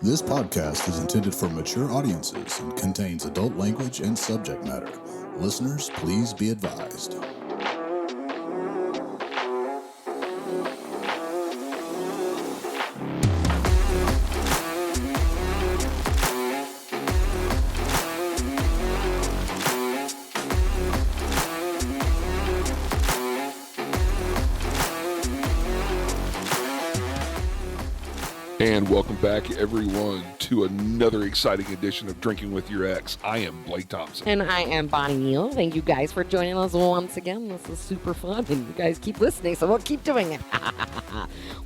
This podcast is intended for mature audiences and contains adult language and subject matter. Listeners, please be advised. And welcome back, everyone, to another exciting edition of Drinking with Your Ex. I am Blake Thompson. And I am Bonnie Neal. Thank you guys for joining us once again. This is super fun, and you guys keep listening, so we'll keep doing it.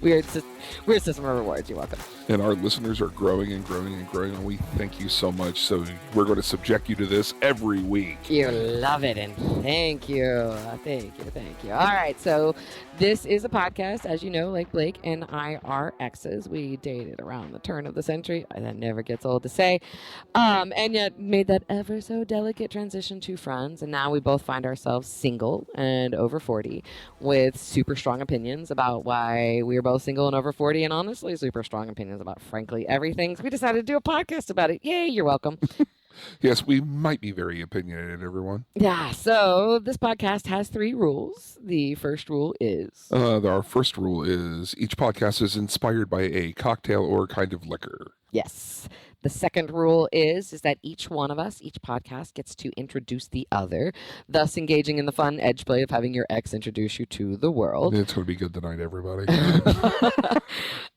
Weird system of rewards. You're welcome. And our listeners are growing and growing and growing, and we thank you so much. So we're going to subject you to this every week. You love it, and thank you. Thank you. All right, so this is a podcast, as you know, like Blake and I are exes. We dated around the turn of the century. That never gets old to say. And yet made that ever so delicate transition to friends. And now we both find ourselves single and over 40 with super strong opinions about why we are both single and over 40. And honestly, super strong opinions about, frankly, everything. So we decided to do a podcast about it. Yay, you're welcome. Yes, we might be very opinionated, everyone. Yeah, so this podcast has 3 rules. The first rule is... Our first rule is each podcast is inspired by a cocktail or kind of liquor. Yes. The second rule is that each one of us, each podcast gets to introduce the other, thus engaging in the fun edge play of having your ex introduce you to the world. It's going to be good tonight, everybody.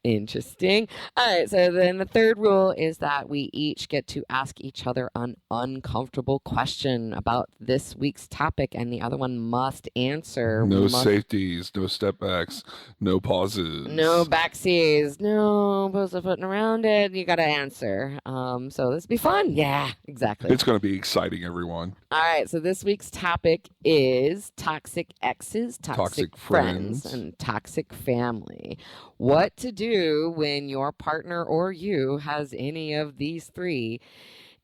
Interesting. All right, so then the third rule is that we each get to ask each other an uncomfortable question about this week's topic, and the other one must answer. No safeties, no step backs, no pauses. No backseas, no pussyfooting around it. You got to answer. So this will be fun. Yeah, exactly. It's going to be exciting, everyone. All right, so this week's topic is toxic exes, toxic friends, and toxic family. What to do when your partner or you has any of these 3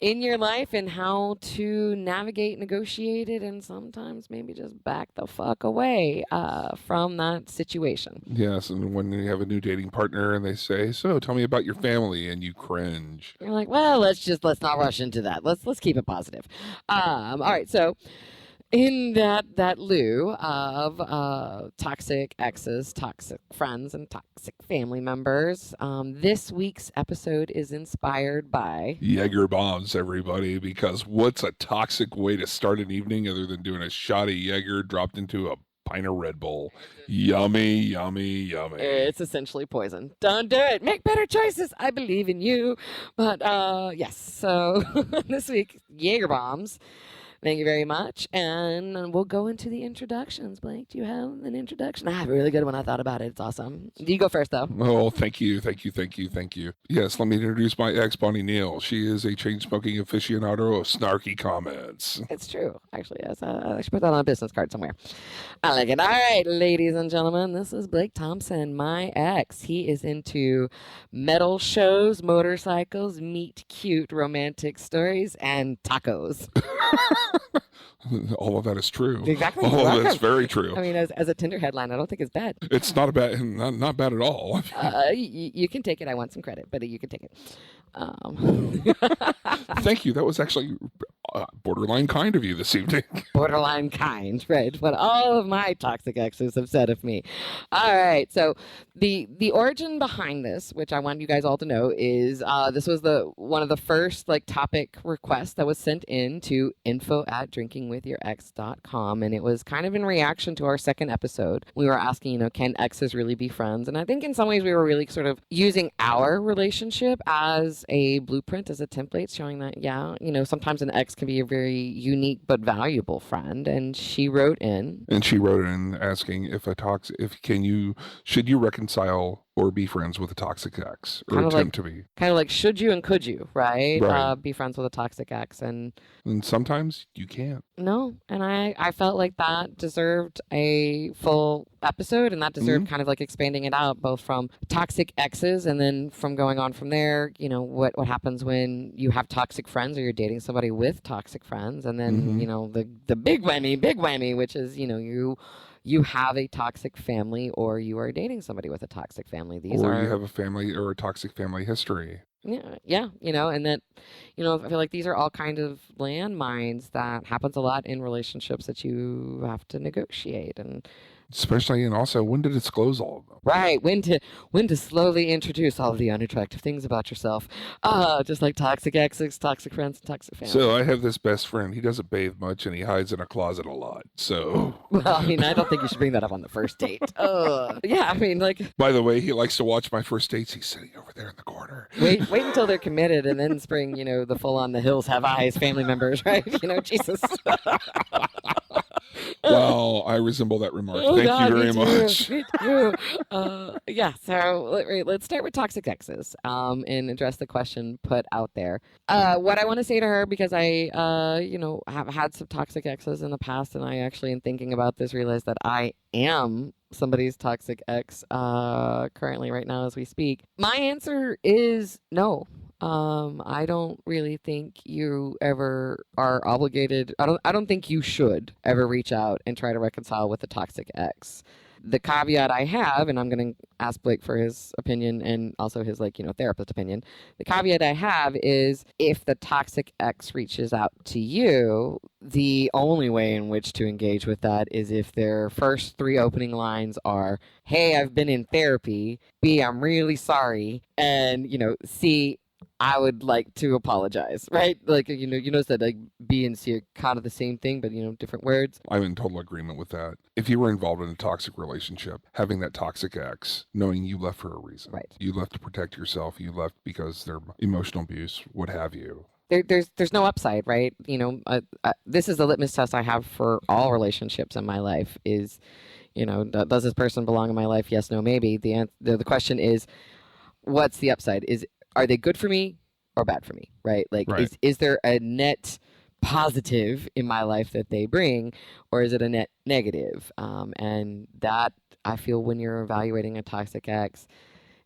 in your life, and how to navigate, negotiate it, and sometimes maybe just back the fuck away from that situation. Yes, and when you have a new dating partner and they say, "So, tell me about your family," and you cringe. You're like, well, let's not rush into that. Let's keep it positive. All right, so in that lieu of toxic exes, toxic friends, and toxic family members, this week's episode is inspired by... Jaeger bombs, everybody, because what's a toxic way to start an evening other than doing a shot of Jaeger dropped into a pint of Red Bull? Yummy, yummy, yummy. It's essentially poison. Don't do it. Make better choices. I believe in you. But yes, so this week, Jaeger bombs. Thank you very much. And we'll go into the introductions. Blake, do you have an introduction? I have a really good one. I thought about it. It's awesome. You go first, though. Oh, thank you. Yes, let me introduce my ex, Bonnie Neal. She is a chain-smoking aficionado of snarky comments. It's true, actually. Yes, I should put that on a business card somewhere. I like it. All right, ladies and gentlemen, this is Blake Thompson, my ex. He is into metal shows, motorcycles, meet cute romantic stories, and tacos. All of that is true. Exactly. All of that's very true. I mean, as a Tinder headline, I don't think it's bad. It's not bad at all. You can take it. I want some credit, but you can take it. Thank you. That was actually borderline kind of you this evening. Borderline kind, right? What all of my toxic exes have said of me. All right. So the origin behind this, which I want you guys all to know, is this was one of the first topic requests that was sent in to info@drinkingwithyourx.com, and it was kind of in reaction to our second episode. We were asking, can exes really be friends? And I think in some ways we were really sort of using our relationship as a blueprint, as a template, showing that sometimes an ex can be a very unique but valuable friend. And she wrote in asking should you reconcile or be friends with a toxic ex, or attempt to be. Kind of like, should you and could you, right? Right. Be friends with a toxic ex. And sometimes you can't. No, and I felt like that deserved a full episode, and that deserved kind of expanding it out, both from toxic exes and then from going on from there, what happens when you have toxic friends or you're dating somebody with toxic friends, and then, the big whammy, which is, you have a toxic family or you are dating somebody with a toxic family. These or are you have a family or a toxic family history. yeah, and that, I feel like these are all kind of landmines that happens a lot in relationships that you have to negotiate. And Especially, and also when to disclose all of them. right, when to slowly introduce all of the unattractive things about yourself, just like toxic exes, toxic friends, and toxic family. So I have this best friend. He doesn't bathe much and he hides in a closet a lot. So Well, I mean, I don't think you should bring that up on the first date. Yeah, I mean, like, by the way, he likes to watch my first dates. He's sitting over there in the corner. wait until they're committed, and then spring, the full on the hills have eyes family members, right? Jesus. Wow, I resemble that remark. Oh, Thank God, you very me much. too, me too. Yeah, so let's start with toxic exes and address the question put out there. What I want to say to her, because I, have had some toxic exes in the past, and I actually, in thinking about this, realized that I am somebody's toxic ex currently right now as we speak. My answer is no. I don't really think you ever are obligated. I don't think you should ever reach out and try to reconcile with a toxic ex. The caveat I have, and I'm going to ask Blake for his opinion and also his therapist opinion. The caveat I have is if the toxic ex reaches out to you, the only way in which to engage with that is if their first 3 opening lines are, "Hey, I've been in therapy. B, I'm really sorry." And, C, I would like to apologize, right? Like, you notice that like B and C are kind of the same thing, but, different words. I'm in total agreement with that. If you were involved in a toxic relationship, having that toxic ex, knowing you left for a reason. Right. You left to protect yourself. You left because their emotional abuse, what have you. There's no upside, right? This is the litmus test I have for all relationships in my life is, does this person belong in my life? Yes, no, maybe. The question is, what's the upside? Are they good for me or bad for me, right? Like, Right. is there a net positive in my life that they bring, or is it a net negative? And that, I feel, when you're evaluating a toxic ex,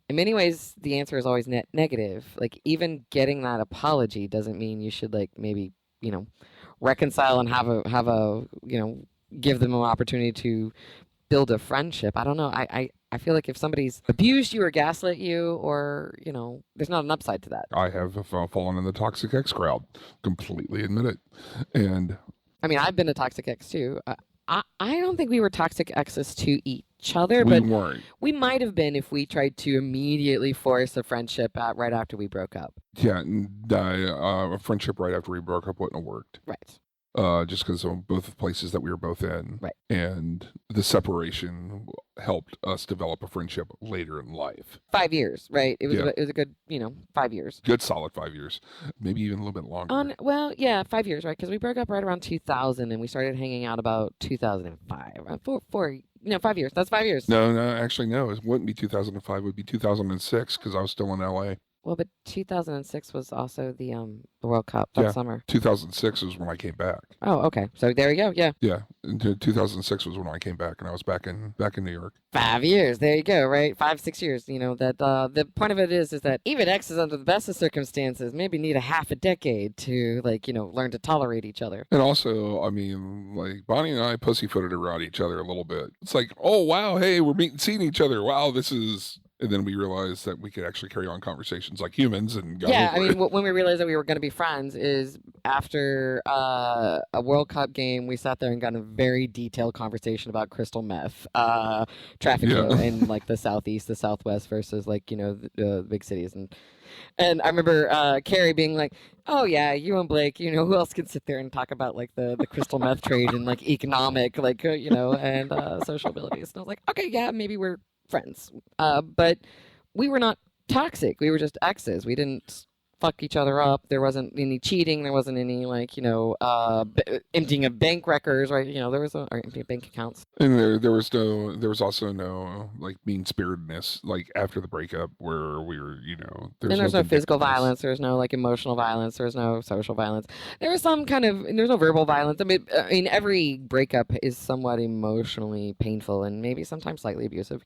in many ways, the answer is always net negative. Like, even getting that apology doesn't mean you should, like, maybe, reconcile and have a give them an opportunity to build a friendship. I don't know. I feel like if somebody's abused you or gaslit you, or, there's not an upside to that. I have fallen in the toxic ex crowd. Completely admit it. And I mean, I've been a toxic ex too. I don't think we were toxic exes to each other, we but weren't. we might have been if we tried to immediately force a friendship out right after we broke up. Yeah, and a friendship right after we broke up wouldn't have worked. Right. Just because of both the places that we were both in. Right. And the separation helped us develop a friendship later in life. 5 years, right? It was Yeah. it was a good, 5 years. Good solid 5 years. Maybe even a little bit longer. Well, yeah, 5 years, right? Because we broke up right around 2000, and we started hanging out about 2005. 5 years. That's 5 years. No, actually, no. It wouldn't be 2005. It would be 2006 because I was still in LA. Well, but 2006 was also the World Cup that summer. 2006 was when I came back. Oh, okay. So there you go. Yeah. Yeah, 2006 was when I came back, and I was back in New York. 5 years. There you go. Right. 5-6 years. That the point of it is that even exes under the best of circumstances maybe need a half a decade to learn to tolerate each other. And also, I mean, like Bonnie and I pussyfooted around each other a little bit. It's like, oh wow, hey, we're seeing each other. Wow, this is. And then we realized that we could actually carry on conversations like humans and got yeah, over I mean, it. when we realized that we were going to be friends is after a World Cup game, we sat there and got a very detailed conversation about crystal meth, traffic flow in like the southeast, the southwest versus the big cities, and I remember Carrie being like, "Oh yeah, you and Blake, who else can sit there and talk about like the crystal meth trade and like economic and social abilities?" And I was like, "Okay, yeah, maybe we're friends." But we were not toxic. We were just exes. We didn't fuck each other up. There wasn't any cheating. There wasn't any emptying of bank records, right? There was or emptying bank accounts. And there was also no like mean spiritedness like after the breakup where we were There's no physical violence. There's no emotional violence. There's no social violence. There was some there's no verbal violence. I mean, every breakup is somewhat emotionally painful and maybe sometimes slightly abusive,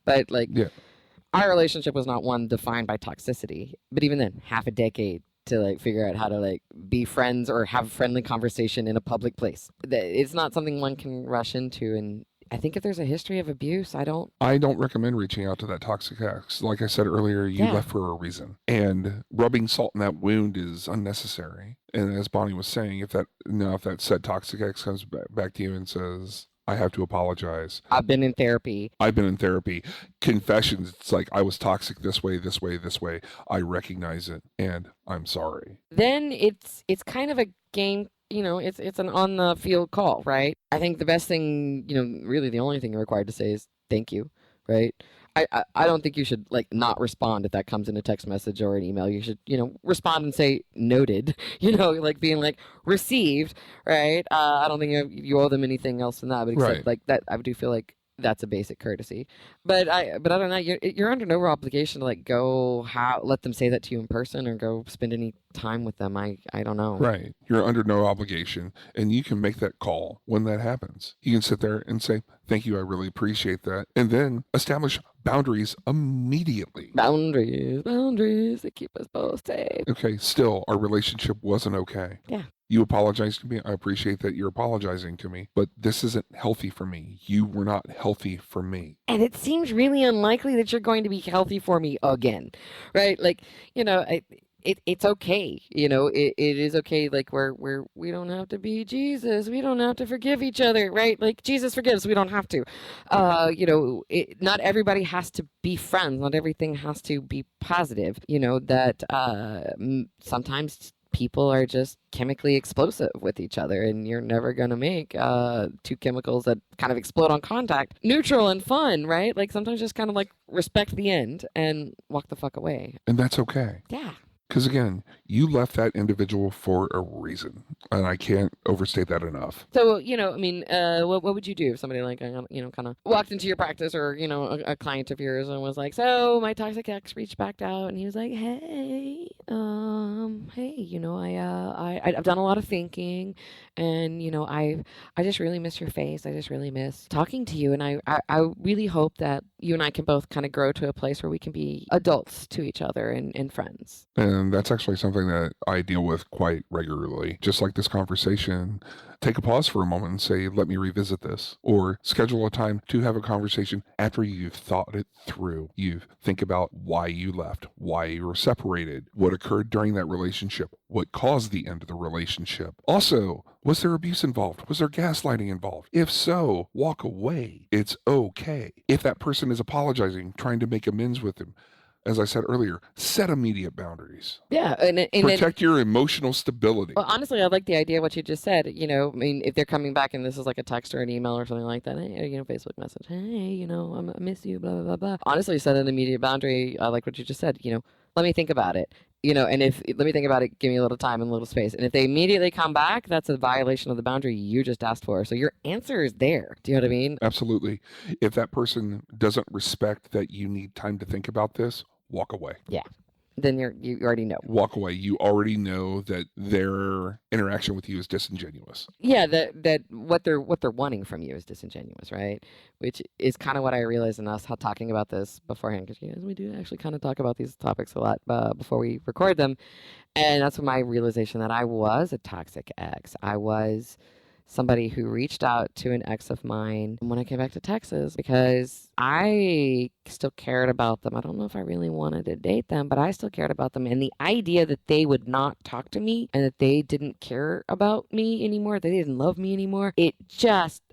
but yeah. Our relationship was not one defined by toxicity, but even then, half a decade to figure out how to be friends or have a friendly conversation in a public place. It's not something one can rush into, and I think if there's a history of abuse, I don't recommend reaching out to that toxic ex. Like I said earlier, you left for a reason. And rubbing salt in that wound is unnecessary. And as Bonnie was saying, if that said toxic ex comes back to you and says, I have to apologize. I've been in therapy. Confessions, it's like, I was toxic this way. I recognize it and I'm sorry. Then it's kind of a game, it's an on the field call, right? I think the best thing, really the only thing you're required to say is thank you, right? I don't think you should not respond if that comes in a text message or an email. You should, respond and say noted, being received, right? I don't think you owe them anything else than that, but except that I do feel like that's a basic courtesy. But I don't know. You're under no obligation to let them say that to you in person or go spend any time with them. I don't know. Right. You're under no obligation, and you can make that call when that happens. You can sit there and say, thank you, I really appreciate that. And then establish boundaries immediately. Boundaries that keep us both safe. Okay, still, our relationship wasn't okay. Yeah. You apologized to me. I appreciate that you're apologizing to me, but this isn't healthy for me. You were not healthy for me. And it seems really unlikely that you're going to be healthy for me again, right? It's okay. It is okay. We don't have to be Jesus. We don't have to forgive each other, right? Jesus forgives. We don't have to. Not everybody has to be friends. Not everything has to be positive. Sometimes people are just chemically explosive with each other, and you're never going to make two chemicals that kind of explode on contact neutral and fun, right? Sometimes just kind of respect the end and walk the fuck away. And that's okay. Yeah. Because again, you left that individual for a reason, and I can't overstate that enough. So, what would you do if somebody kind of walked into your practice, or a client of yours and was like, so my toxic ex reached back out and he was like, hey, I've done a lot of thinking, and I just really miss your face. I just really miss talking to you, and I really hope that you and I can both kind of grow to a place where we can be adults to each other and friends. And that's actually something that I deal with quite regularly. Just like this conversation, take a pause for a moment and say, let me revisit this. Or schedule a time to have a conversation after you've thought it through. You think about why you left, why you were separated, what occurred during that relationship, what caused the end of the relationship. Also, was there abuse involved? Was there gaslighting involved? If so, walk away. It's okay. If that person is apologizing, trying to make amends with him, as I said earlier, set immediate boundaries. Yeah. Protect your emotional stability. Well, honestly, I like the idea of what you just said. If they're coming back and this is like a text or an email or something like that, hey, Facebook message, hey, I miss you, blah, blah, blah, blah. Honestly, set an immediate boundary. I like what you just said. Let me think about it. And let me think about it, give me a little time and a little space. And if they immediately come back, that's a violation of the boundary you just asked for. So your answer is there. Do you know what I mean? Absolutely. If that person doesn't respect that you need time to think about this, walk away. Yeah. Then you already know. Walk away. You already know that their interaction with you is disingenuous. Yeah, that what they're wanting from you is disingenuous, right? Which is kind of what I realized in us talking about this beforehand, because we do actually kind of talk about these topics a lot before we record them, and that's when my realization that I was a toxic ex. I was somebody who reached out to an ex of mine when I came back to Texas because I still cared about them. I don't know if I really wanted to date them, but I still cared about them. And the idea that they would not talk to me and that they didn't care about me anymore, they didn't love me anymore,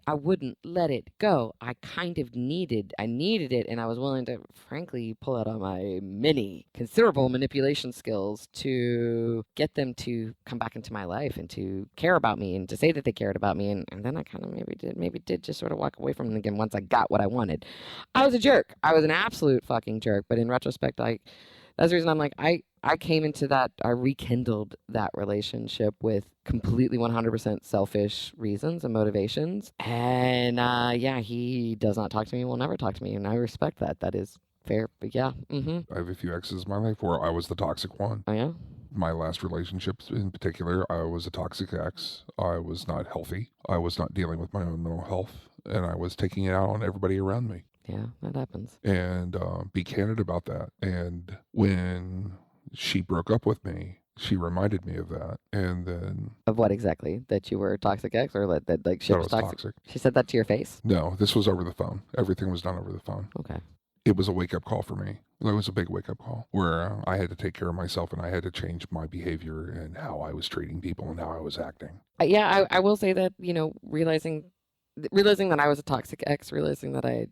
I wouldn't let it go. I kind of needed it, and I was willing to, frankly, pull out on my considerable manipulation skills to get them to come back into my life and to care about me and to say that they cared about me. And then I kind of maybe did just sort of walk away from them again once I got what I wanted. I was a jerk. I was an absolute fucking jerk. But in retrospect, that's the reason I'm like, I came into that, I rekindled that relationship with completely 100% selfish reasons and motivations. And he does not talk to me, will never talk to me. And I respect that. That is fair. But yeah. Mm-hmm. I have a few exes in my life where I was the toxic one. Oh, yeah? My last relationships in particular, I was a toxic ex. I was not healthy. I was not dealing with my own mental health. And I was taking it out on everybody around me. Yeah, that happens. And be candid about that. And when she broke up with me, she reminded me of that. And then Of what exactly? That you were a toxic ex, or that like shit that was was toxic? toxic. She said that to your face? No, this was over the phone. Everything was done over the phone. Okay. It was a wake-up call for me. It was a big wake-up call where I had to take care of myself and I had to change my behavior and how I was treating people and how I was acting. Yeah, I will say that, realizing that I was a toxic ex, realizing that I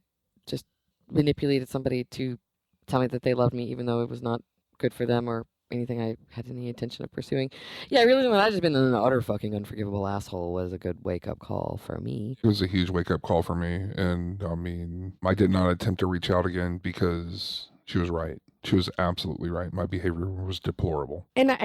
just manipulated somebody to tell me that they loved me, even though it was not good for them or anything I had any intention of pursuing. Yeah, realizing that I've just been an utter fucking unforgivable asshole was a good wake up call for me. It was a huge wake-up call for me. And I mean, I did not attempt to reach out again because she was right. She was absolutely right. My behavior was deplorable. And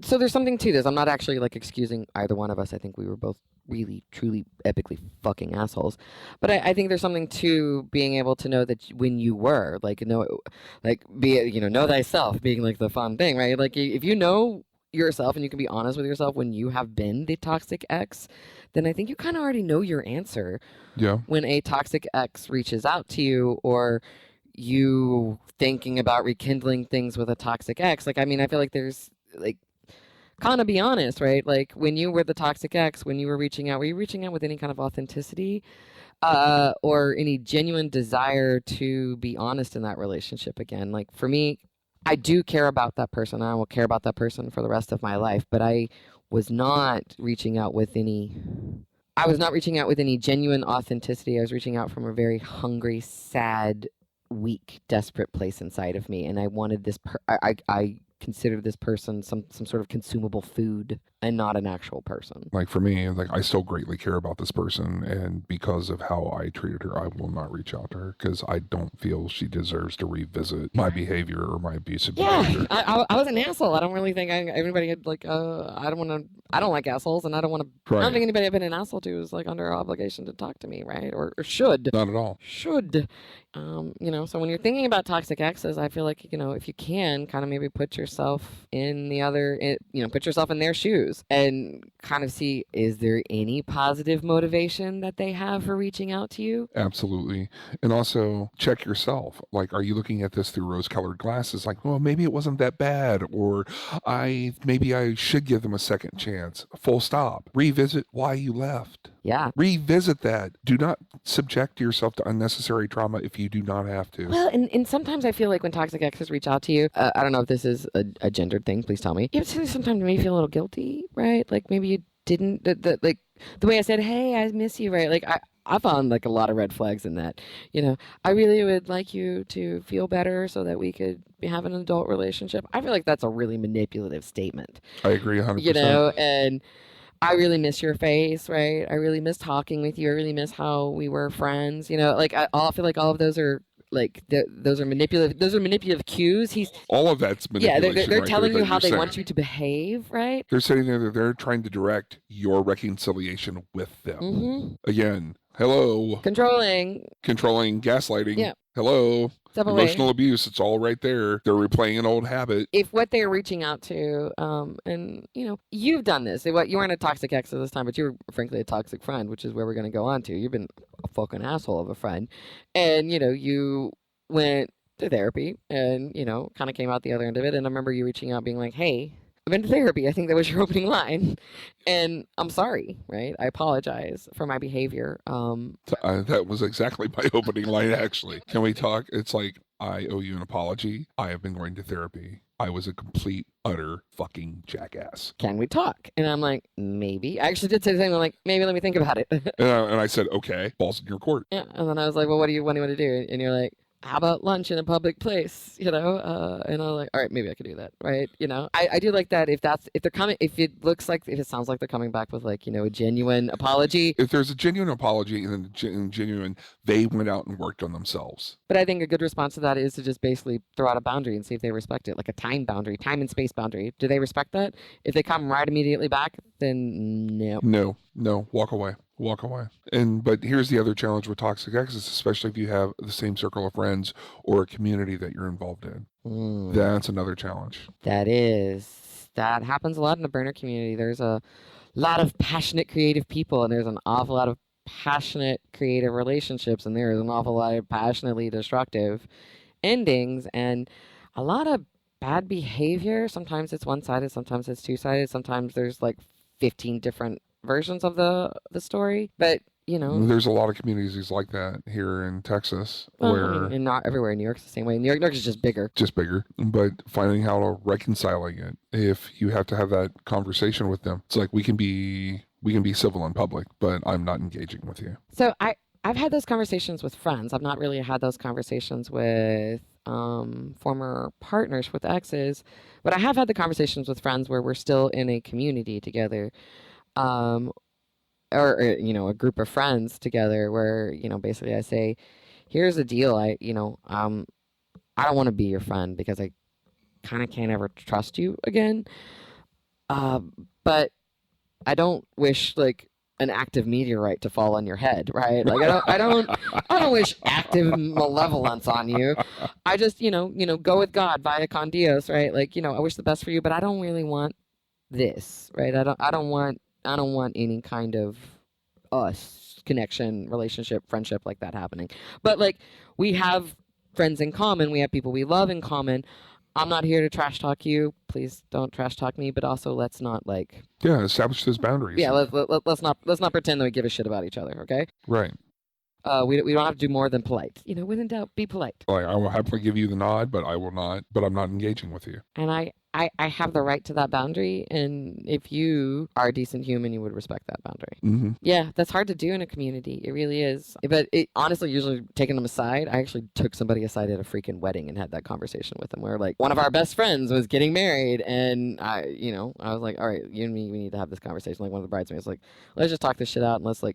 so there's something to this. I'm not actually like excusing either one of us. I think we were both really, truly, epically fucking assholes. But I think there's something to being able to know that when you were know thyself being like the fun thing, right? Like if you know yourself and you can be honest with yourself when you have been the toxic ex, then I think you kind of already know your answer. Yeah. When a toxic ex reaches out to you, or you thinking about rekindling things with a toxic ex, like, I mean, I feel like there's like, kind of be honest, right? Like when you were the toxic ex, when you were reaching out, were you reaching out with any kind of authenticity, or any genuine desire to be honest in that relationship again? Like for me, I do care about that person. I will care about that person for the rest of my life, but I was not reaching out with any genuine authenticity. I was reaching out from a very hungry, sad, weak, desperate place inside of me, and I wanted this. I considered this person some sort of consumable food and not an actual person. Like for me, like I still greatly care about this person, and because of how I treated her, I will not reach out to her because I don't feel she deserves to revisit my behavior or my abusive behavior. I was an asshole. I don't really think everybody had like I don't like assholes, and I don't want to. Right. I don't think anybody I've been an asshole to is like under obligation to talk to me, right? Or should. Not at all. Should. So when you're thinking about toxic exes, I feel like, if you can kind of maybe put yourself in put yourself in their shoes and kind of see, is there any positive motivation that they have for reaching out to you? Absolutely. And also check yourself. Like, are you looking at this through rose-colored glasses? Like, well, maybe it wasn't that bad, or maybe I should give them a second chance. Full stop. Revisit why you left. Yeah. Revisit that. Do not subject yourself to unnecessary trauma if you do not have to. Well, and sometimes I feel like when toxic exes reach out to you, I don't know if this is a gendered thing, please tell me. Sometimes maybe feel a little guilty, right? Like maybe you didn't, like the way I said, hey, I miss you, right? Like I found like a lot of red flags in that. I really would like you to feel better so that we could have an adult relationship. I feel like that's a really manipulative statement. I agree 100%. And I really miss your face, right? I really miss talking with you. I really miss how we were friends. Like I feel like all of those are like those are manipulative. Those are manipulative cues. All of that's manipulation. Yeah, they're right telling there, you how they saying. want you to behave, right? They're sitting there. They're trying to direct your reconciliation with them. Mm-hmm. Again, hello. Controlling, gaslighting. Yeah. Hello. Step Emotional away. abuse. It's all right there. They're replaying an old habit. If what they're reaching out to, and you've done this. You weren't a toxic ex at this time, but you were frankly a toxic friend, which is where we're going to go on to. You've been a fucking asshole of a friend, and you went to therapy, and kind of came out the other end of it. And I remember you reaching out, being like, "Hey, I've been to therapy." I think that was your opening line, and I'm sorry, right? I apologize for my behavior. That was exactly my opening line. Actually, can we talk? It's like, I owe you an apology. I have been going to therapy. I was a complete, utter fucking jackass. Can we talk? And I'm like, maybe. I actually did say the same. I'm like, maybe let me think about it. And I said, okay, balls in your court. Yeah. And then I was like, well, what do you want to do? And you're like, how about lunch in a public place? And I was like, all right, maybe I could do that, right? I do like that. If it sounds like they're coming back with like, a genuine apology. If there's a genuine apology and genuine, they went out and worked on themselves. But I think a good response to that is to just basically throw out a boundary and see if they respect it, like a time and space boundary. Do they respect that? If they come right immediately back, then no. No, walk away. But here's the other challenge with toxic exes, especially if you have the same circle of friends or a community that you're involved in. That's another challenge. That happens a lot in the burner community. There's a lot of passionate creative people, and there's an awful lot of passionate creative relationships, and there is an awful lot of passionately destructive endings, and a lot of bad behavior. Sometimes it's one-sided, sometimes it's two-sided, sometimes there's like 15 different versions of the story. But There's a lot of communities like that here in Texas well, I where mean, and not everywhere in New York's the same way. New York is just bigger. just bigger, but finding how to reconciling it. If you have to have that conversation with them, it's like we can be civil in public, but I'm not engaging with you. So I've had those conversations with friends. I've not really had those conversations with former partners, with exes, but I have had the conversations with friends where we're still in a community together, um, or a group of friends together where basically I say, here's the deal. I don't want to be your friend because I kind of can't ever trust you again. But I don't wish like an active meteorite to fall on your head, right? Like I don't wish active malevolence on you. I just, go with God, via con Dios, right? Like, I wish the best for you, but I don't really want this, right? I don't want any kind of us connection, relationship, friendship like that happening. But like we have friends in common, we have people we love in common. I'm not here to trash talk you. Please don't trash talk me. But also, let's not like establish those boundaries. Yeah, let's not pretend that we give a shit about each other. Okay. Right. We don't have to do more than polite. When in doubt, be polite. Like I will happily give you the nod, but I will not. But I'm not engaging with you. And I have the right to that boundary, and if you are a decent human, you would respect that boundary. Mm-hmm. Yeah, that's hard to do in a community. It really is. But it honestly, usually taking them aside, I actually took somebody aside at a freaking wedding and had that conversation with them where like one of our best friends was getting married, and I was like, all right, you and me, we need to have this conversation. Like one of the bridesmaids was like, let's just talk this shit out, and let's not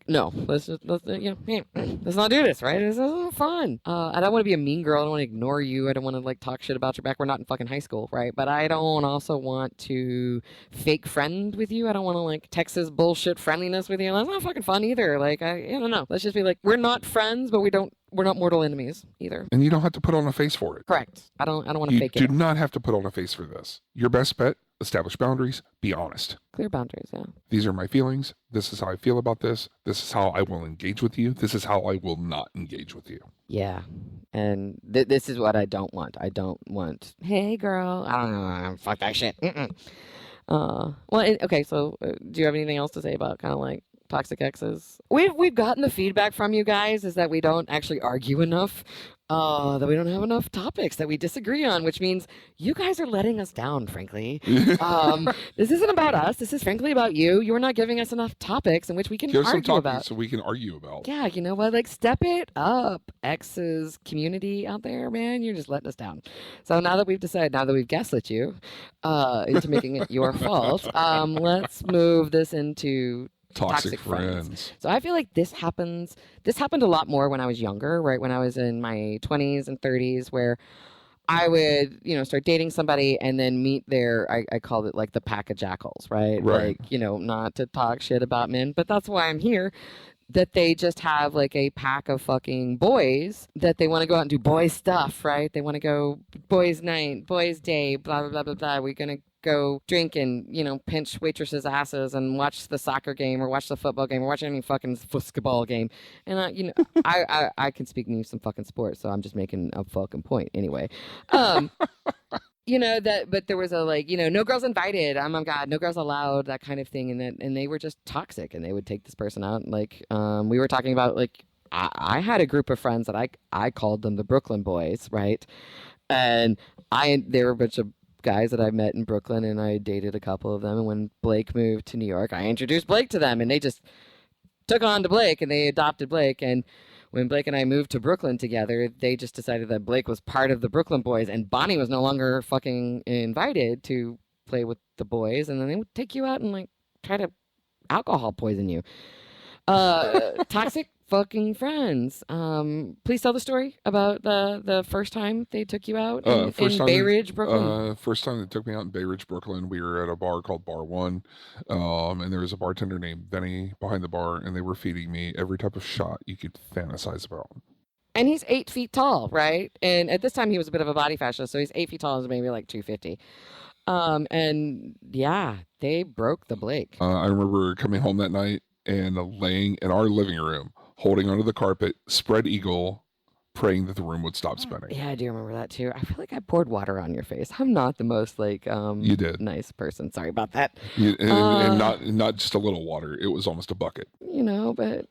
do this, right? This is fun. I don't want to be a mean girl. I don't want to ignore you. I don't want to like talk shit about your back. We're not in fucking high school, right? But I don't also want to fake friend with you. I don't want to like Texas bullshit friendliness with you. That's not fucking fun either. Like I don't know. Let's just be like, we're not friends, but we're not mortal enemies either. And you don't have to put on a face for it. Correct. I don't want to fake it. You do not have to put on a face for this. Your best bet: establish boundaries. Be honest. Clear boundaries. Yeah. These are my feelings. This is how I feel about this. This is how I will engage with you. This is how I will not engage with you. Yeah. And this is what I don't want. I don't want, hey girl, I don't know, fuck that shit. Okay, so do you have anything else to say about kind of like toxic exes? We've gotten the feedback from you guys is that we don't actually argue enough. That we don't have enough topics that we disagree on, which means you guys are letting us down, frankly. This isn't about us. This is frankly about you. You're not giving us enough topics in which we can argue about. So we can argue about. Yeah, you know what? Like, step it up, Exes community out there, man. You're just letting us down. So now that we've gaslit you into making it your fault, let's move this into toxic friends. So I feel like this happened a lot more when I was younger, right? When I was in my 20s and 30s, where I would, start dating somebody and then meet I called it like the pack of jackals, right? Right. Like, not to talk shit about men, but that's why I'm here. That they just have like a pack of fucking boys that they want to go out and do boy stuff, right? They want to go boys night, boys day, blah, blah, blah, blah, blah. We're going to go drink and, pinch waitresses' asses and watch the soccer game or watch the football game or watch any fucking football game. And, I can speak me some fucking sports, so I'm just making a fucking point anyway. But there was a like, no girls invited. Oh my God, no girls allowed, that kind of thing. And they were just toxic and they would take this person out. And like, we were talking about like, I had a group of friends that I called them the Brooklyn boys, right? And they were a bunch of guys that I met in Brooklyn and I dated a couple of them. And when Blake moved to New York, I introduced Blake to them and they just took on to Blake and they adopted Blake. And when Blake and I moved to Brooklyn together, they just decided that Blake was part of the Brooklyn boys and Bonnie was no longer fucking invited to play with the boys. And then they would take you out and like try to alcohol poison you. Toxic fucking friends. Please tell the story about the first time they took you out in Bay Ridge, Brooklyn. First time they took me out in Bay Ridge, Brooklyn, we were at a bar called Bar One, and there was a bartender named Benny behind the bar, and they were feeding me every type of shot you could fantasize about. And he's 8 feet tall, right? And at this time he was a bit of a body fascist, so he's 8 feet tall, is maybe like 250. And yeah, they broke the Blake. I remember coming home that night and laying in our living room, holding onto the carpet, spread eagle, praying that the room would stop spinning. Yeah, I do remember that too. I feel like I poured water on your face. I'm not the most like You did. nice person. Sorry about that. And not just a little water. It was almost a bucket. But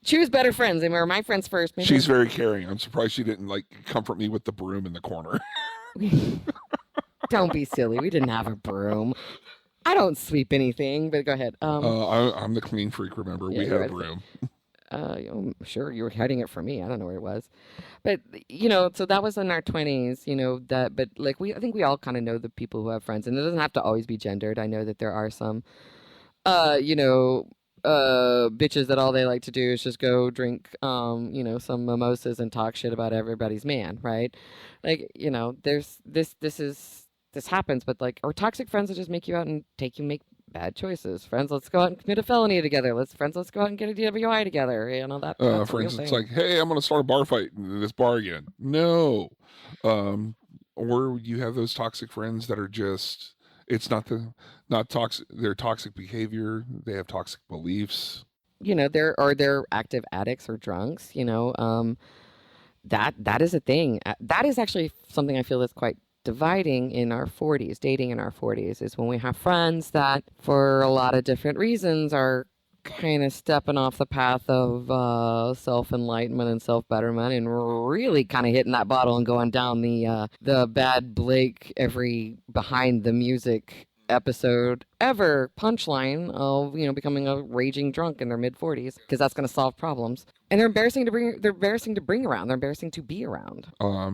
choose better friends. They were my friends first. Maybe She's very caring. I'm surprised she didn't like comfort me with the broom in the corner. Don't be silly. We didn't have a broom. I don't sweep anything, but go ahead. I'm the clean freak, remember? Yeah, we had a broom. Sure, you were hiding it from me. I don't know where it was. But, so that was in our 20s, but like I think we all kind of know the people who have friends, and it doesn't have to always be gendered. I know that there are some, bitches that all they like to do is just go drink, some mimosas and talk shit about everybody's man, right? Like, there's this happens, but like, or toxic friends that just make you out and make bad choices. Friends, let's go out and commit a felony together. Let's go out and get a DWI together. That's for instance, like, hey, I'm going to start a bar fight in this bar again. No. Or you have those toxic friends that are just, it's not toxic. They're toxic behavior. They have toxic beliefs. They're active addicts or drunks. That is a thing. That is actually something I feel is quite dividing in our 40s, dating in our 40s, is when we have friends that, for a lot of different reasons, are kind of stepping off the path of self-enlightenment and self-betterment and really kind of hitting that bottle and going down the bad Blake every behind the music episode ever punchline of becoming a raging drunk in their mid-40s, because that's going to solve problems. And they're embarrassing to bring around. They're embarrassing to be around.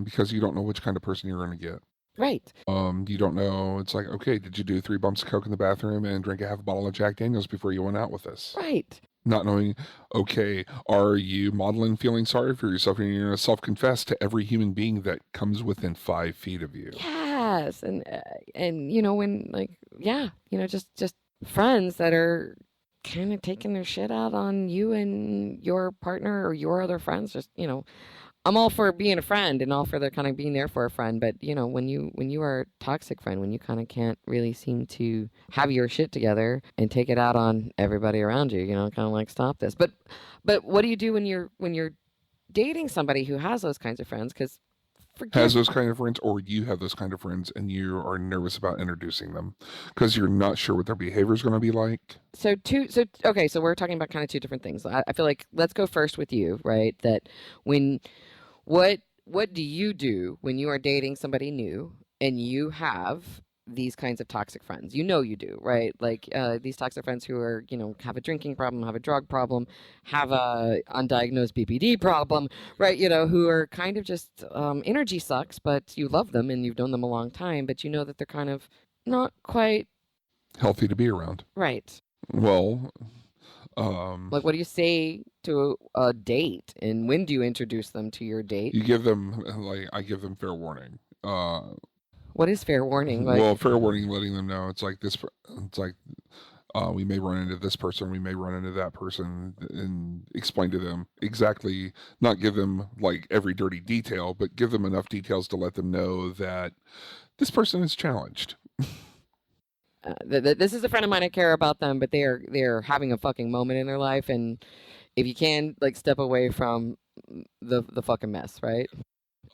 Because you don't know which kind of person you're going to get. Right. You don't know. It's like, okay, did you do 3 bumps of Coke in the bathroom and drink a half a bottle of Jack Daniels before you went out with us? Right. Not knowing, okay, are you modeling feeling sorry for yourself and you're going to self-confess to every human being that comes within 5 feet of you? Yes. And when just friends that are kind of taking their shit out on you and your partner or your other friends, just, I'm all for being a friend and all for the kind of being there for a friend, but when you are a toxic friend, when you kind of can't really seem to have your shit together and take it out on everybody around you, kind of like, stop this. But what do you do when you're dating somebody who has those kinds of friends? Because has those kind of friends, or you have those kind of friends and you are nervous about introducing them because you're not sure what their behavior is going to be like. So we're talking about kind of two different things. I feel like, let's go first with you, right? That what do you do when you are dating somebody new and you have these kinds of toxic friends? You do, right? Like these toxic friends who are, have a drinking problem, have a drug problem, have a undiagnosed BPD problem, right? Who are kind of just energy sucks, but you love them and you've known them a long time, but you know that they're kind of not quite healthy to be around. Right. Well, like, what do you say to a date, and when do you introduce them to your date? You give them, I give them fair warning. What is fair warning? Like, fair warning, letting them know it's like this. It's like we may run into this person, we may run into that person, and explain to them exactly. Not give them like every dirty detail, but give them enough details to let them know that this person is challenged. This is a friend of mine. I care about them, but they're having a fucking moment in their life, and if you can, like, step away from the fucking mess, right?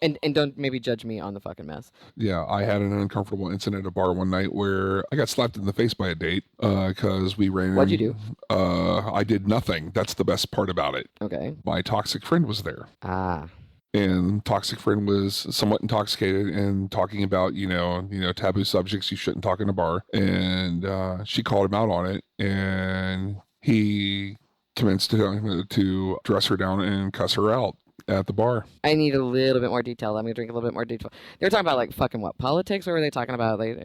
And don't maybe judge me on the fucking mess. Yeah, I had an uncomfortable incident at a bar one night where I got slapped in the face by a date because we ran. What'd you do? I did nothing. That's the best part about it. Okay. My toxic friend was there. Ah. And toxic friend was somewhat intoxicated and talking about, taboo subjects you shouldn't talk in a bar. And she called him out on it, and he commenced to dress her down and cuss her out at the bar. I need a little bit more detail. I'm gonna drink a little bit more detail. They were talking about like fucking what, politics, or were they talking about like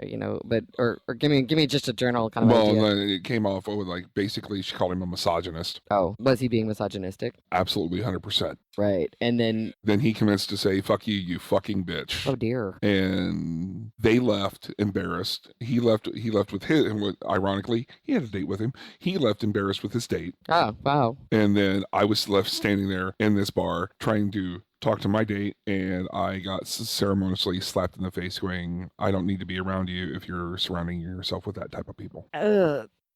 but or give me just a general kind of idea. Well, it came off with like basically she called him a misogynist. Oh, was he being misogynistic? Absolutely, 100%. Right, and then he commenced to say, "Fuck you, you fucking bitch." Oh dear. And they left embarrassed. He left with his, and ironically, he had a date with him. He left embarrassed with his date. Oh wow. And then I was left standing there in this bar trying to talk to my date, and I got ceremoniously slapped in the face going, "I don't need to be around you if you're surrounding yourself with that type of people."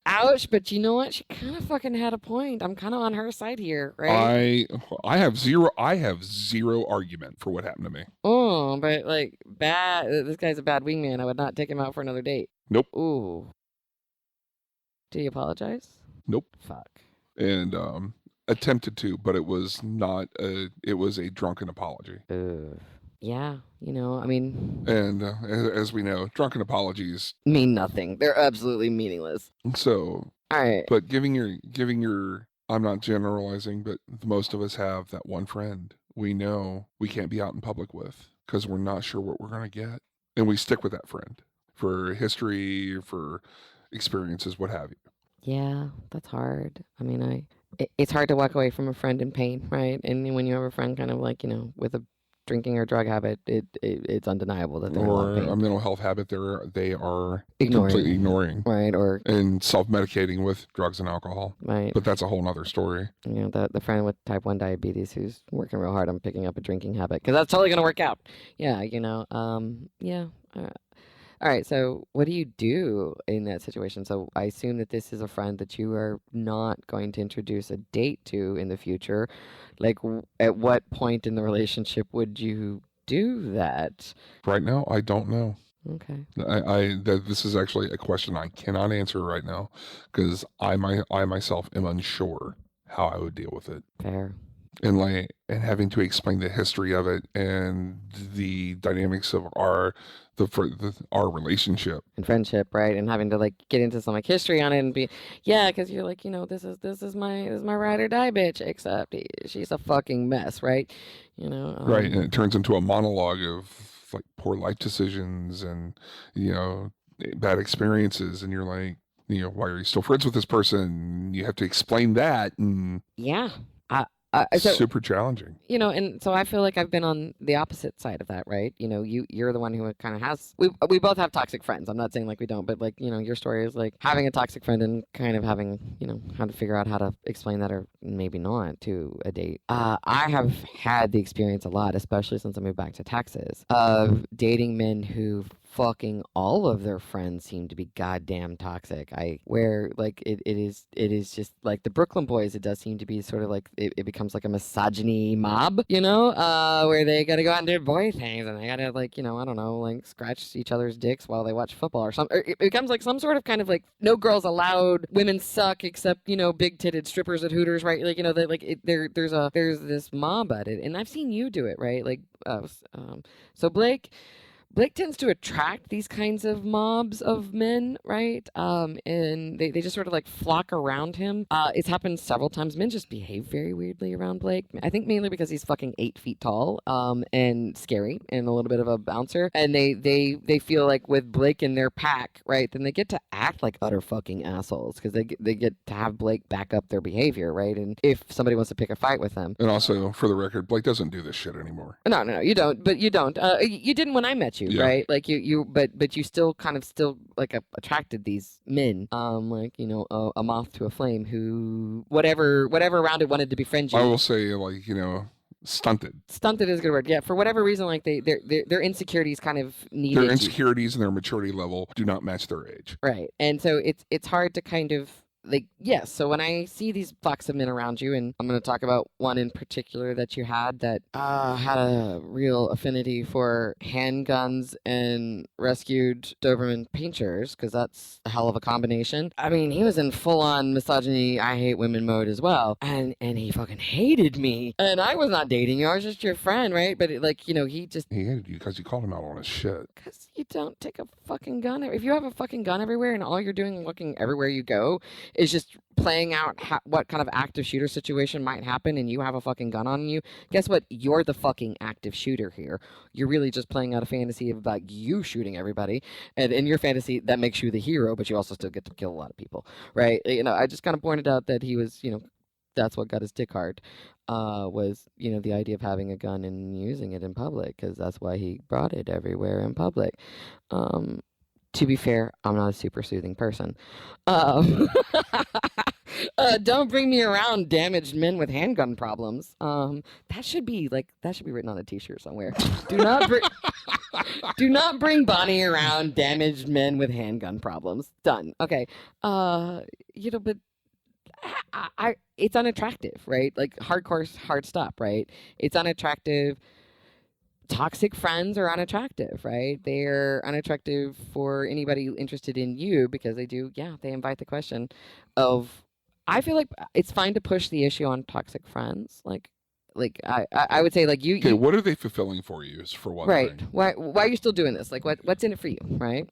Ouch, but you know what? She kind of fucking had a point. I'm kind of on her side here, right? I have zero argument for what happened to me. Oh, but like bad. This guy's a bad wingman. I would not take him out for another date. Nope. Ooh. Do you apologize? Nope. Fuck. And attempted to, but it was not it was a drunken apology. Yeah, I mean, and as we know, drunken apologies mean nothing. They're absolutely meaningless. So, all right, but giving your I'm not generalizing, but most of us have that one friend we know we can't be out in public with because we're not sure what we're going to get, and we stick with that friend for history, for experiences, what have you. Yeah, that's hard. I mean, it's hard to walk away from a friend in pain, right? And when you have a friend kind of like, with a drinking or drug habit, it's undeniable that they're or in a mental health habit they are completely ignoring, right? Or and self-medicating with drugs and alcohol, right? But that's a whole nother story. The friend with type 1 diabetes who's working real hard on picking up a drinking habit because that's totally gonna work out. Yeah, yeah. All right, so what do you do in that situation? So I assume that this is a friend that you are not going to introduce a date to in the future. Like, at what point in the relationship would you do that? Right now, I don't know. Okay. This is actually a question I cannot answer right now because I myself am unsure how I would deal with it. Fair. And having to explain the history of it and the dynamics of our relationship and friendship, right? And having to get into some history on it and be, yeah, because you're this is my ride or die bitch, except she's a fucking mess, right? Right, and it turns into a monologue of poor life decisions and bad experiences, and you're like, why are you still friends with this person? You have to explain that, and yeah. Super challenging. And so I feel like I've been on the opposite side of that, right? You're the one who kind of has, we both have toxic friends. I'm not saying we don't, but your story is having a toxic friend and kind of having, how to figure out how to explain that or maybe not to a date. I have had the experience a lot, especially since I moved back to Texas, of dating men who fucking all of their friends seem to be goddamn toxic. It is just like the Brooklyn Boys. It does seem to be sort of it becomes like a misogyny mob, where they gotta go out and do boy things and they gotta I don't know, scratch each other's dicks while they watch football or something. It becomes some sort of kind of no girls allowed, women suck except big titted strippers at Hooters, right? There's this mob at it, and I've seen you do it, right? So Blake tends to attract these kinds of mobs of men, right? And they just sort of flock around him. It's happened several times. Men just behave very weirdly around Blake. I think mainly because he's fucking 8 feet tall, and scary and a little bit of a bouncer. And they feel like with Blake in their pack, right? Then they get to act like utter fucking assholes because they get to have Blake back up their behavior, right? And if somebody wants to pick a fight with them. And also, for the record, Blake doesn't do this shit anymore. No, you don't. But you don't. You didn't when I met you. Yeah. Right? But you still attracted these men, a moth to a flame who whatever around it wanted to befriend you. I will say, stunted. Stunted is a good word. Yeah, for whatever reason, their insecurities kind of needed. Their insecurities and their maturity level do not match their age. Right, and so it's hard to kind of. Yes, so when I see these flocks of men around you, and I'm going to talk about one in particular that you had that had a real affinity for handguns and rescued Doberman pinchers, because that's a hell of a combination. I mean, he was in full-on misogyny, I hate women mode as well, and he fucking hated me. And I was not dating you, I was just your friend, right? But he hated you because you called him out on his shit. Because you don't take a fucking gun. If you have a fucking gun everywhere and all you're doing and looking everywhere you go is just playing out what kind of active shooter situation might happen and you have a fucking gun on you, guess what? You're the fucking active shooter here. You're really just playing out a fantasy about you shooting everybody. And in your fantasy, that makes you the hero, but you also still get to kill a lot of people, right? I just kind of pointed out that he was, that's what got his dick hard, was, the idea of having a gun and using it in public, because that's why he brought it everywhere in public. To be fair, I'm not a super soothing person. Don't bring me around damaged men with handgun problems. That should be written on a t-shirt somewhere. Do not bring do not bring Bonnie around damaged men with handgun problems. Done. Okay. But it's unattractive, right? Like hardcore hard stop, right? It's unattractive. Toxic friends are unattractive, right? They're unattractive for anybody interested in you because they invite the question of, I feel like it's fine to push the issue on toxic friends. I would say like you. Okay, what are they fulfilling for you? Is for one Right. thing. Why are you still doing this? Like what's in it for you, right?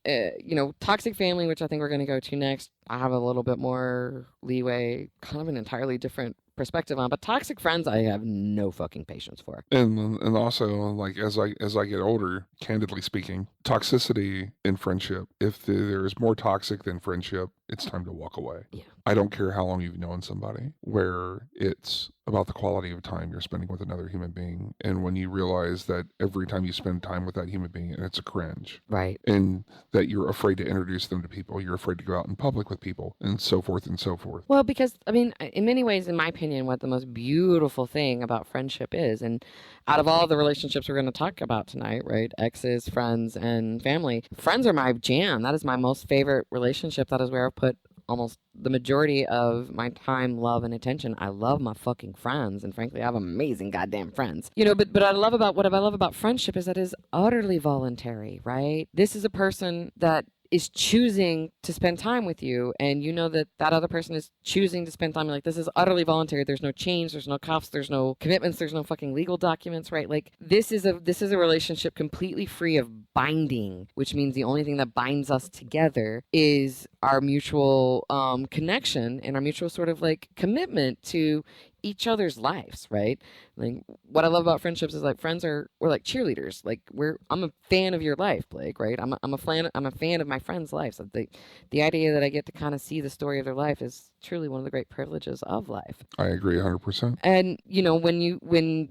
Toxic family, which I think we're going to go to next. I have a little bit more leeway, kind of an entirely different perspective on, but toxic friends I have no fucking patience for. And also, like, as I get older, candidly speaking, toxicity in friendship, if there is more toxic than friendship, it's time to walk away. Yeah. I don't care how long you've known somebody, where it's about the quality of time you're spending with another human being. And when you realize that every time you spend time with that human being, and it's a cringe. Right. And that you're afraid to introduce them to people, you're afraid to go out in public with people, and so forth and so forth. Well, because, I mean, in many ways, in my opinion, what the most beautiful thing about friendship is, and out of all the relationships we're going to talk about tonight, right? Exes, friends, and family. Friends are my jam. That is my most favorite relationship. That is where I've put almost the majority of my time, love, and attention. I love my fucking friends, and frankly, I have amazing goddamn friends. But what I love about friendship is that it is utterly voluntary, right? This is a person that is choosing to spend time with you, and you know that other person is choosing to spend time. Like, this is utterly voluntary. There's no change, there's no cuffs, there's no commitments, there's no fucking legal documents, right? Like, this is a relationship completely free of binding, which means the only thing that binds us together is our mutual connection and our mutual sort of like commitment to each other's lives, right? Like, what I love about friendships is like we're like cheerleaders. Like, I'm a fan of your life, Blake, right? I'm a fan of my friends' lives. So the idea that I get to kind of see the story of their life is truly one of the great privileges of life. I agree 100%. And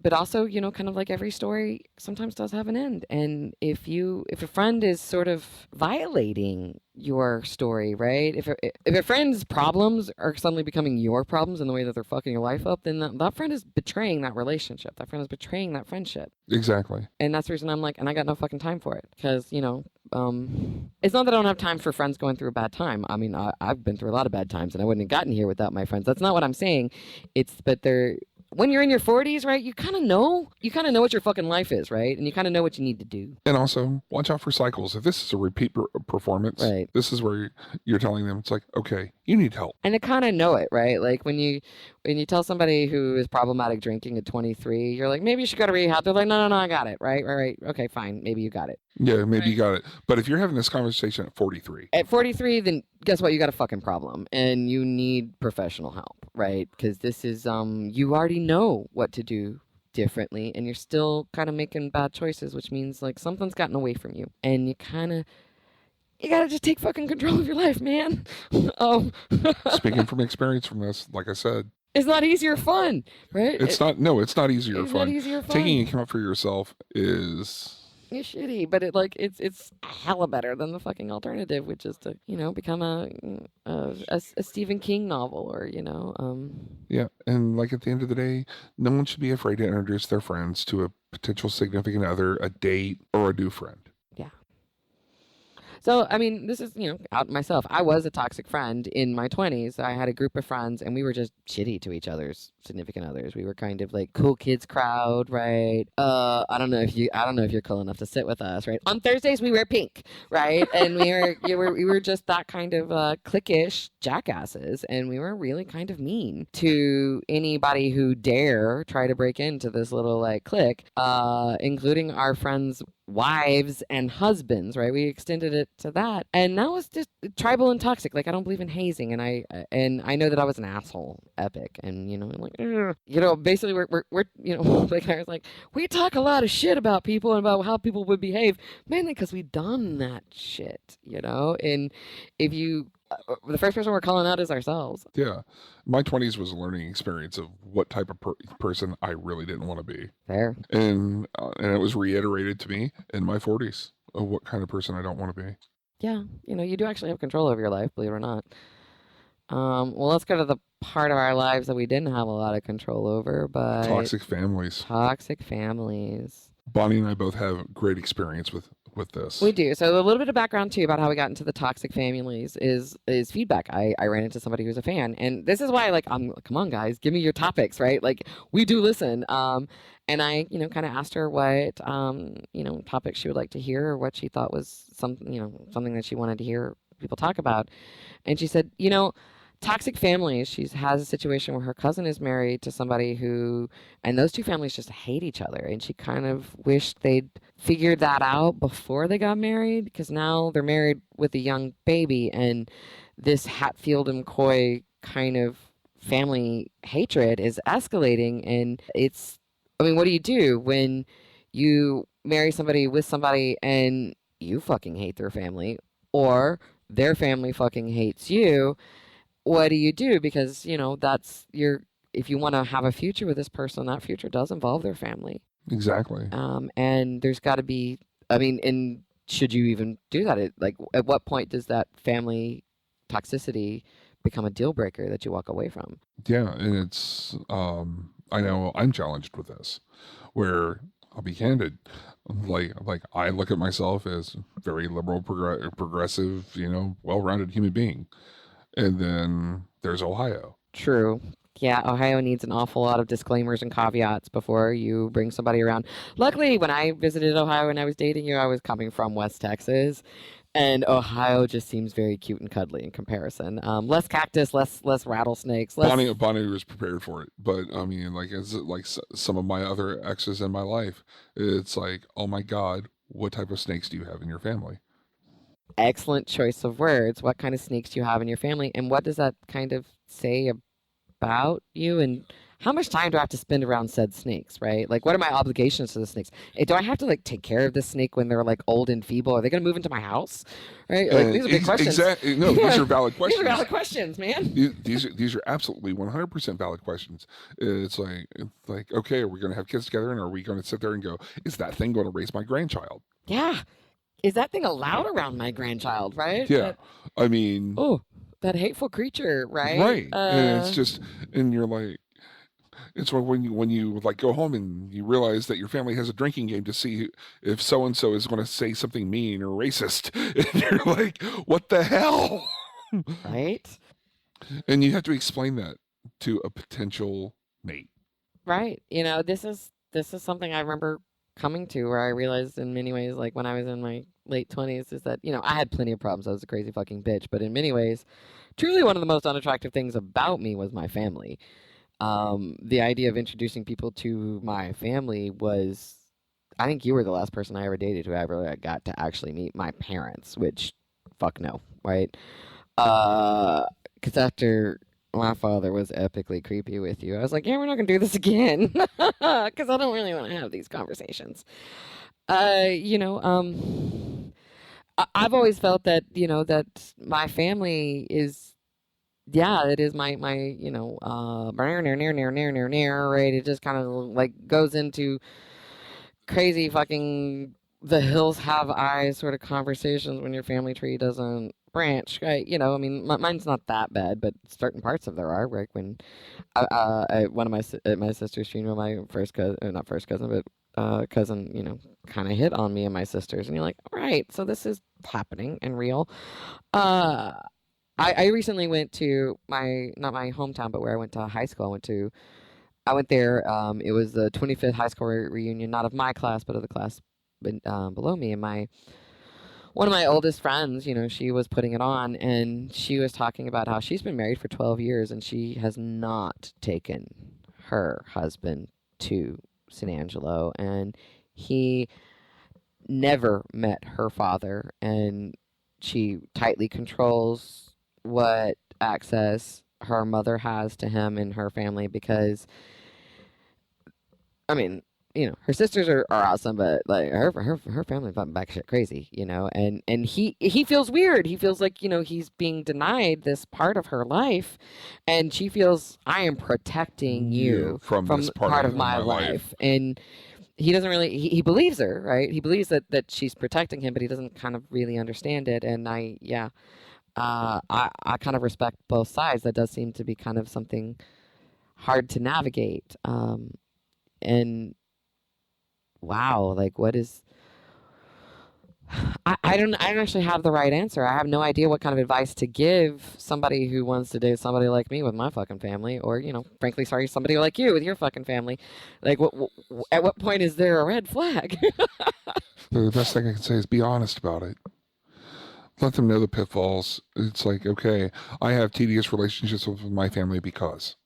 but also, kind of like every story sometimes does have an end. And if a friend is sort of violating your story, right? If a friend's problems are suddenly becoming your problems in the way that they're fucking your life up, then that friend is betraying that relationship. That friend is betraying that friendship. Exactly. And that's the reason I'm like, and I got no fucking time for it. Because, it's not that I don't have time for friends going through a bad time. I mean, I've been through a lot of bad times, and I wouldn't have gotten here without my friends. That's not what I'm saying. When you're in your 40s, right, you kind of know what your fucking life is, right? And you kind of know what you need to do. And also, watch out for cycles. If this is a repeat performance, right, this is where you're telling them, it's like, okay, you need help. And they kind of know it, right? Like, when you tell somebody who is problematic drinking at 23, you're like, maybe you should go to rehab. They're like, no, I got it, right? Okay, fine, maybe you got it. Yeah, maybe you got it. But if you're having this conversation at 43. At 43, then guess what? You got a fucking problem, and you need professional help, right? Because this is, you already know what to do differently, and you're still kind of making bad choices, which means, like, something's gotten away from you. And you gotta just take fucking control of your life, man. Speaking from experience from this, like I said, it's not easy or fun, right? It's not easy or fun. Not easy or fun. Taking account for yourself is... It's shitty, but it's hella better than the fucking alternative, which is to become a Stephen King novel, or Yeah, and like at the end of the day, no one should be afraid to introduce their friends to a potential significant other, a date, or a new friend. Yeah. So, I mean, this is, out myself. I was a toxic friend in my 20s. I had a group of friends, and we were just shitty to each other's significant others. We were kind of like cool kids crowd, right? I don't know if you're cool enough to sit with us, right? On Thursdays we wear pink, right? And we were just that kind of cliquish jackasses, and we were really kind of mean to anybody who dare try to break into this little like clique, including our friends' wives and husbands, right? We extended it to that, and that was just tribal and toxic. Like, I don't believe in hazing, and I know that I was an asshole, epic, and like, basically we're like, I was like, we talk a lot of shit about people and about how people would behave, mainly because we done that shit, and if you the first person we're calling out is ourselves. Yeah. My 20s was a learning experience of what type of person I really didn't want to be. Fair. And it was reiterated to me in my 40s of what kind of person I don't want to be. Yeah. You do actually have control over your life, believe it or not. Well, let's go to the part of our lives that we didn't have a lot of control over, but Toxic families. toxic families. Bonnie and I both have great experience with this. We do. So a little bit of background too about how we got into the toxic families is feedback. I ran into somebody who's a fan, and this is why I'm come on guys, give me your topics, right? Like we do listen. And I kind of asked her what topics she would like to hear or what she thought was something that she wanted to hear people talk about, and she said toxic families. She has a situation where her cousin is married to somebody and those two families just hate each other. And she kind of wished they'd figured that out before they got married, because now they're married with a young baby, and this Hatfield and Coy kind of family hatred is escalating. And what do you do when you marry somebody with somebody and you fucking hate their family, or their family fucking hates you? What do you do? Because, if you want to have a future with this person, that future does involve their family. Exactly. And there's got to be, and should you even do that? At what point does that family toxicity become a deal breaker that you walk away from? Yeah. And it's, I know I'm challenged with this, where I'll be candid. Like I look at myself as very liberal, progressive, well-rounded human being. And then there's Ohio. True. Yeah, Ohio needs an awful lot of disclaimers and caveats before you bring somebody around. Luckily, when I visited Ohio and I was dating you, I was coming from West Texas, and Ohio just seems very cute and cuddly in comparison. Less cactus, less rattlesnakes. Bonnie was prepared for it, but some of my other exes in my life, it's like, oh my God, what type of snakes do you have in your family? Excellent choice of words. What kind of snakes do you have in your family, and what does that kind of say about you, and how much time do I have to spend around said snakes, right? Like, what are my obligations to the snakes? Do I have to take care of this snake when they're old and feeble? Are they going to move into my house? Right? These are big questions. Exactly. No, these are valid questions. These are valid questions, man. These are absolutely 100% valid questions. It's like, okay, are we going to have kids together, and are we going to sit there and go, is that thing going to raise my grandchild? Yeah. Is that thing allowed around my grandchild, right? Yeah. Oh, that hateful creature, right? Right. And it's just, and you're like, it's when you go home and you realize that your family has a drinking game to see if so-and-so is going to say something mean or racist. And you're like, what the hell? Right. And you have to explain that to a potential mate. Right. This is something I remember coming to where I realized in many ways, when I was in my late 20s, is that, I had plenty of problems. I was a crazy fucking bitch. But in many ways, truly one of the most unattractive things about me was my family. The idea of introducing people to my family was, I think you were the last person I ever dated who I ever got to actually meet my parents, which, fuck no, right? Because after my father was epically creepy with you, I was like, yeah, we're not going to do this again, because I don't really want to have these conversations. I've always felt that, that my family is, it is my right? It just kind of goes into crazy fucking the hills have eyes sort of conversations when your family tree doesn't branch, right? Mine's not that bad, but certain parts of there are. Like when at my sister's funeral, my first cousin, not first cousin, but cousin, kind of hit on me and my sisters, and you're like, all right, so this is happening and real. I recently went to not my hometown, but where I went to high school. I went there. It was the 25th high school reunion, not of my class, but of the class below me. And one of my oldest friends, she was putting it on, and she was talking about how she's been married for 12 years, and she has not taken her husband to San Angelo, and he never met her father, and she tightly controls what access her mother has to him and her family, because her sisters are awesome, but her family back shit crazy, and he feels weird. He feels like, he's being denied this part of her life, and she feels, I am protecting you from this part of my life. And he doesn't really, he believes her, right? He believes that she's protecting him, but he doesn't kind of really understand it. And I kind of respect both sides. That does seem to be kind of something hard to navigate. And wow, like what is I don't actually have the right answer. I have no idea what kind of advice to give somebody who wants to date somebody like me with my fucking family, or frankly, sorry, somebody like you with your fucking family. Like, at what point is there a red flag? The best thing I can say is be honest about it. Let them know the pitfalls. It's like, okay, I have tedious relationships with my family because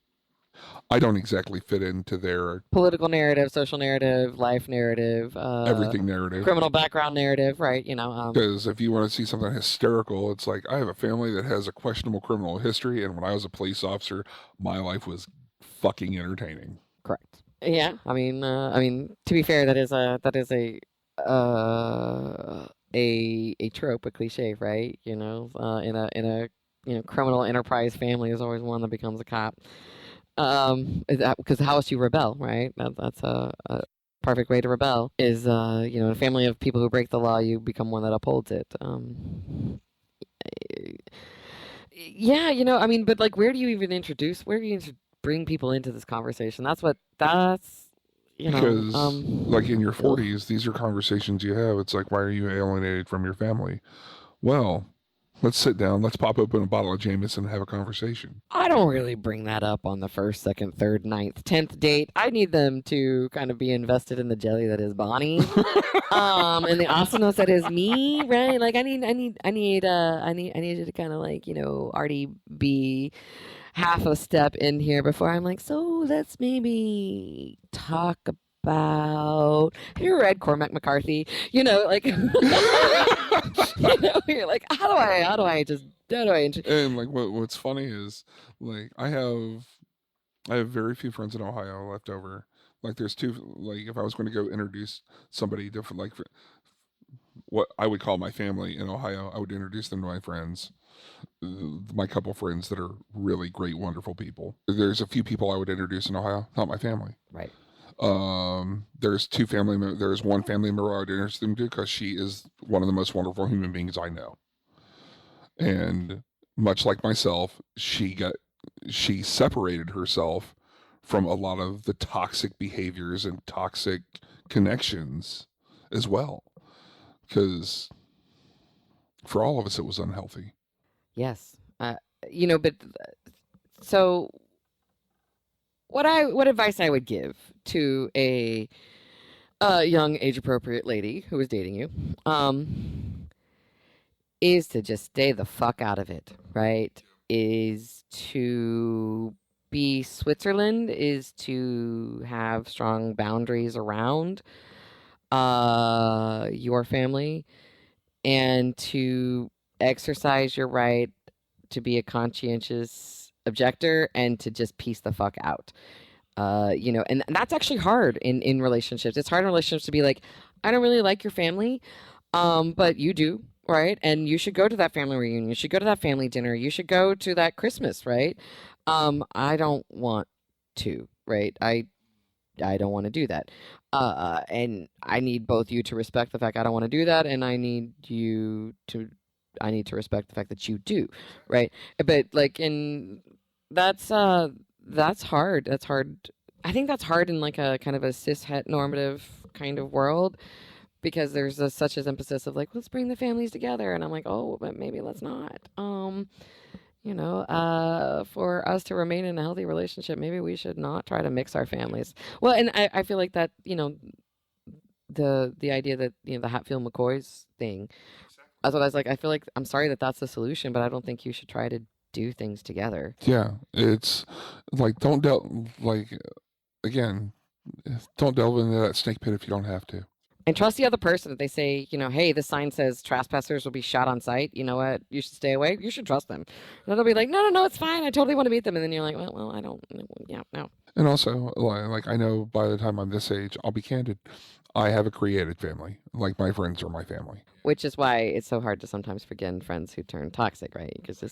I don't exactly fit into their political narrative, social narrative, life narrative, everything narrative. criminal background narrative, right? Because if you want to see something hysterical, it's like I have a family that has a questionable criminal history, and when I was a police officer, my life was fucking entertaining. Correct. Yeah, I mean, to be fair, that is a trope, a cliche, right? In a criminal enterprise family is always one that becomes a cop. Because how else you rebel, right? That's a perfect way to rebel. Is in a family of people who break the law, you become one that upholds it. Yeah, I mean, but like, where do you even bring people into this conversation? Because like in your 40s, these are conversations you have. It's like, why are you alienated from your family? Well, let's sit down. Let's pop open a bottle of Jameson and have a conversation. I don't really bring that up on the first, second, third, ninth, 10th date. I need them to kind of be invested in the jelly that is Bonnie, and the awesomeness that is me, right? Like I need you to kind of like already be half a step in here before I'm like, so let's maybe talk about. Have you read Cormac McCarthy? Like you're like, how do I And like what's funny is like I have very few friends in Ohio left over. Like there's two, like if I was going to go introduce somebody different, like what I would call my family in Ohio, I would introduce them to my friends, my couple friends that are really great, wonderful people. There's a few people I would introduce in Ohio, not my family. Right. There's one family member I would introduce them to because she is one of the most wonderful human beings I know. And much like myself, she separated herself from a lot of the toxic behaviors and toxic connections as well. Because for all of us, it was unhealthy. Yes. But so what advice I would give to a young age appropriate lady who is dating you, is to just stay the fuck out of it, right? Is to be Switzerland, is to have strong boundaries around your family, and to exercise your right to be a conscientious objector and to just piece the fuck out. And that's actually hard in relationships. It's hard in relationships to be like, I don't really like your family, but you do, right? And you should go to that family reunion. You should go to that family dinner. You should go to that Christmas, right? I don't want to, right? I don't want to do that. And I need both you to respect the fact I don't want to do that, and I need to respect the fact that you do, right? But like that's hard. That's hard. I think that's hard in like a kind of a cis-het normative kind of world, because there's such an emphasis of like, let's bring the families together, and I'm like, oh, but maybe let's not. For us to remain in a healthy relationship, maybe we should not try to mix our families. Well, and I feel like that, the idea that, the Hatfield McCoy's thing, that's what I was like, I feel like, I'm sorry that that's the solution, but I don't think you should try to do things together. Yeah, it's like, don't delve into that snake pit if you don't have to. And trust the other person. If they say, hey, this sign says trespassers will be shot on sight, you know what? You should stay away. You should trust them. And they'll be like, no, it's fine. I totally want to meet them. And then you're like, well, I don't. Yeah, no. And also, like I know by the time I'm this age, I'll be candid. I have a created family. Like my friends are my family. Which is why it's so hard to sometimes forgive friends who turn toxic, right? Because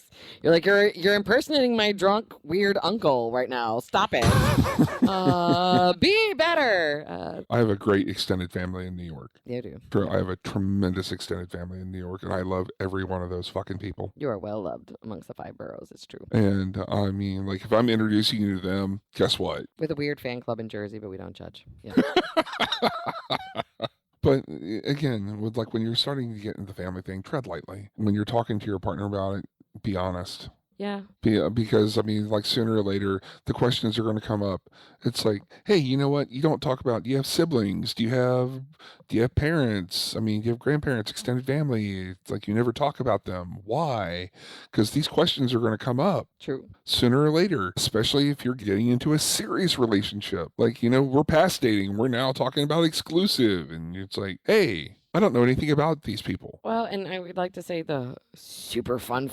you're like, you're impersonating my drunk, weird uncle right now. Stop it. Be better. I have a great extended family in New York. You do. I have a tremendous extended family in New York, and I love every one of those fucking people. You are well loved amongst the 5 boroughs. It's true. And I mean, like, if I'm introducing you to them, guess what? With a weird fan club in Jersey, but we don't judge. Yeah. But again, with like when you're starting to get into the family thing, tread lightly. When you're talking to your partner about it, be honest. Yeah. Because I mean, like sooner or later, the questions are going to come up. It's like, hey, you know what? You don't talk about. Do you have siblings? Do you have parents? I mean, do you have grandparents, extended family? It's like you never talk about them. Why? Because these questions are going to come up. True. Sooner or later, especially if you're getting into a serious relationship. Like, we're past dating. We're now talking about exclusive, and it's like, hey, I don't know anything about these people. Well, and I would like to say the super fun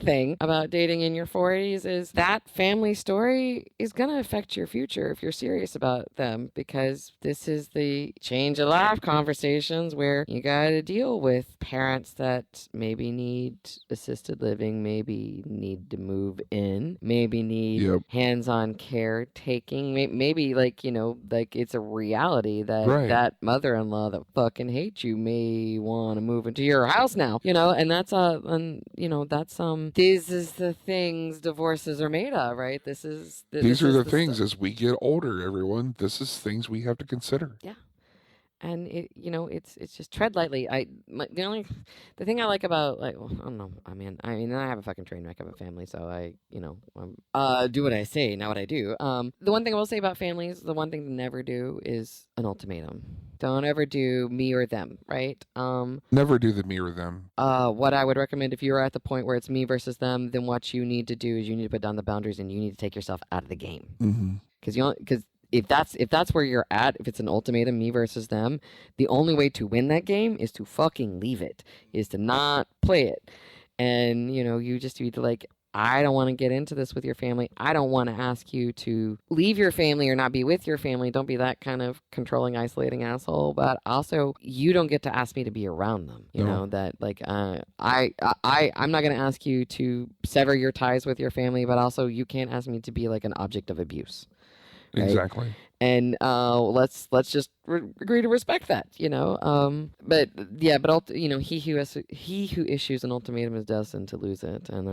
thing about dating in your 40s is that family story is going to affect your future if you're serious about them, because this is the change of life conversations where you got to deal with parents that maybe need assisted living, maybe need to move in, maybe need hands-on care taking, maybe like it's a reality that that mother-in-law that fucking hates you may want to move into your house now, and that's this is the things divorces are made of, right? These are the things as we get older, everyone. This is things we have to consider. Yeah. And it's just tread lightly. The thing I like about, like, well, I don't know. I mean, I have a fucking train wreck of a family, so I do what I say, not what I do. The one thing I will say about families, the one thing to never do is an ultimatum. Don't ever do me or them, right? Never do the me or them. What I would recommend, if you're at the point where it's me versus them, then what you need to do is you need to put down the boundaries and you need to take yourself out of the game. Because if that's where you're at, if it's an ultimatum, me versus them, the only way to win that game is to fucking leave it, is to not play it. And, you just need to, like, I don't want to get into this with your family. I don't want to ask you to leave your family or not be with your family. Don't be that kind of controlling, isolating asshole. But also, you don't get to ask me to be around them. You know, that, like, I'm not going to ask you to sever your ties with your family, but also you can't ask me to be like an object of abuse. Right? Exactly. And let's just agree to respect that, But yeah, but he who issues an ultimatum is destined to lose it, and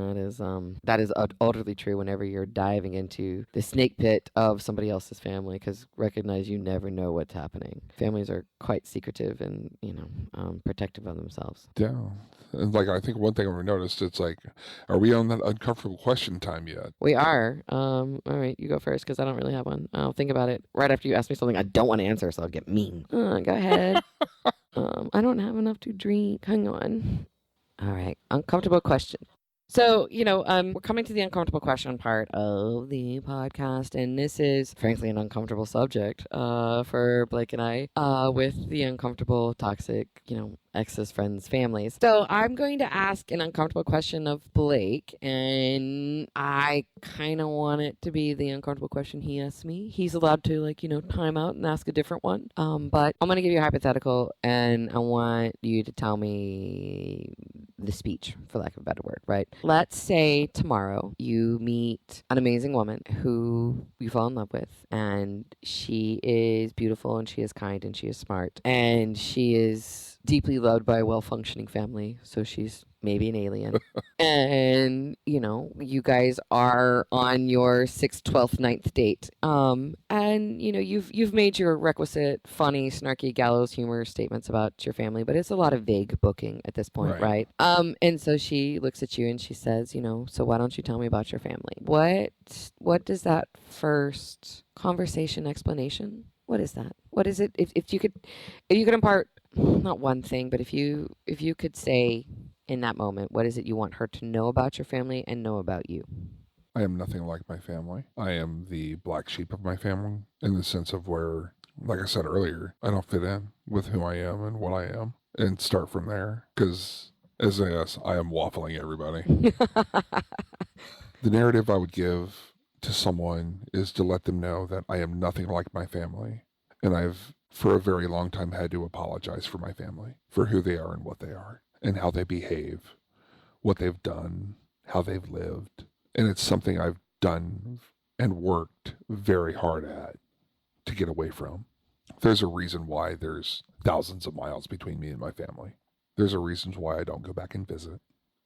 that is utterly true. Whenever you're diving into the snake pit of somebody else's family, because recognize you never know what's happening. Families are quite secretive and protective of themselves. Yeah, and like I think one thing we noticed, it's like, are we on that uncomfortable question time yet? We are. All right, you go first because I don't really have one. I'll think about it right after you ask me something I don't want to answer, so I'll get mean. Go ahead. I don't have enough to drink. Hang on. All right. Uncomfortable question. So, we're coming to the uncomfortable question part of the podcast, and this is, frankly, an uncomfortable subject for Blake and I with the uncomfortable, toxic, exes, friends, families. So I'm going to ask an uncomfortable question of Blake, and I kind of want it to be the uncomfortable question he asks me. He's allowed to, time out and ask a different one. But I'm going to give you a hypothetical, and I want you to tell me the speech, for lack of a better word, right? Let's say tomorrow you meet an amazing woman who you fall in love with, and she is beautiful, and she is kind, and she is smart, and she is deeply loved by a well-functioning family, so she's maybe an alien. And, you guys are on your 6th, 12th, 9th date. And, you've made your requisite funny, snarky gallows humor statements about your family, but it's a lot of vague booking at this point, right? And so she looks at you and she says, so why don't you tell me about your family? What does that first conversation explanation? What is that? What is it? If you could impart not one thing, but if you could say in that moment, what is it you want her to know about your family and know about you? I am nothing like my family. I am the black sheep of my family in the sense of where, like I said earlier, I don't fit in with who I am and what I am, and start from there. Because as I am waffling everybody. The narrative I would give to someone is to let them know that I am nothing like my family. And I've for a very long time had to apologize for my family, for who they are and what they are, and how they behave, what they've done, how they've lived. And it's something I've done and worked very hard at to get away from. There's a reason why there's thousands of miles between me and my family. There's a reason why I don't go back and visit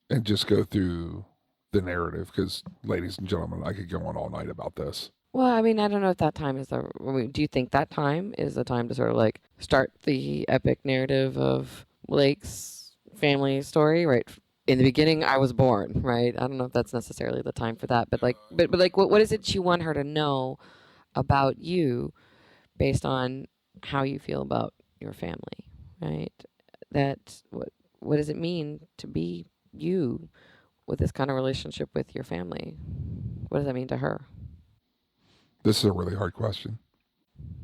and just go through the narrative, because, ladies and gentlemen, I could go on all night about this. Well, I mean, I don't know if that time is the. I mean, do you think that time is the time to sort of like start the epic narrative of Blake's family story? Right in the beginning, I was born. Right. I don't know if that's necessarily the time for that, but like, what is it you want her to know about you, based on how you feel about your family? Right. That what does it mean to be you with this kind of relationship with your family? What does that mean to her? This is a really hard question.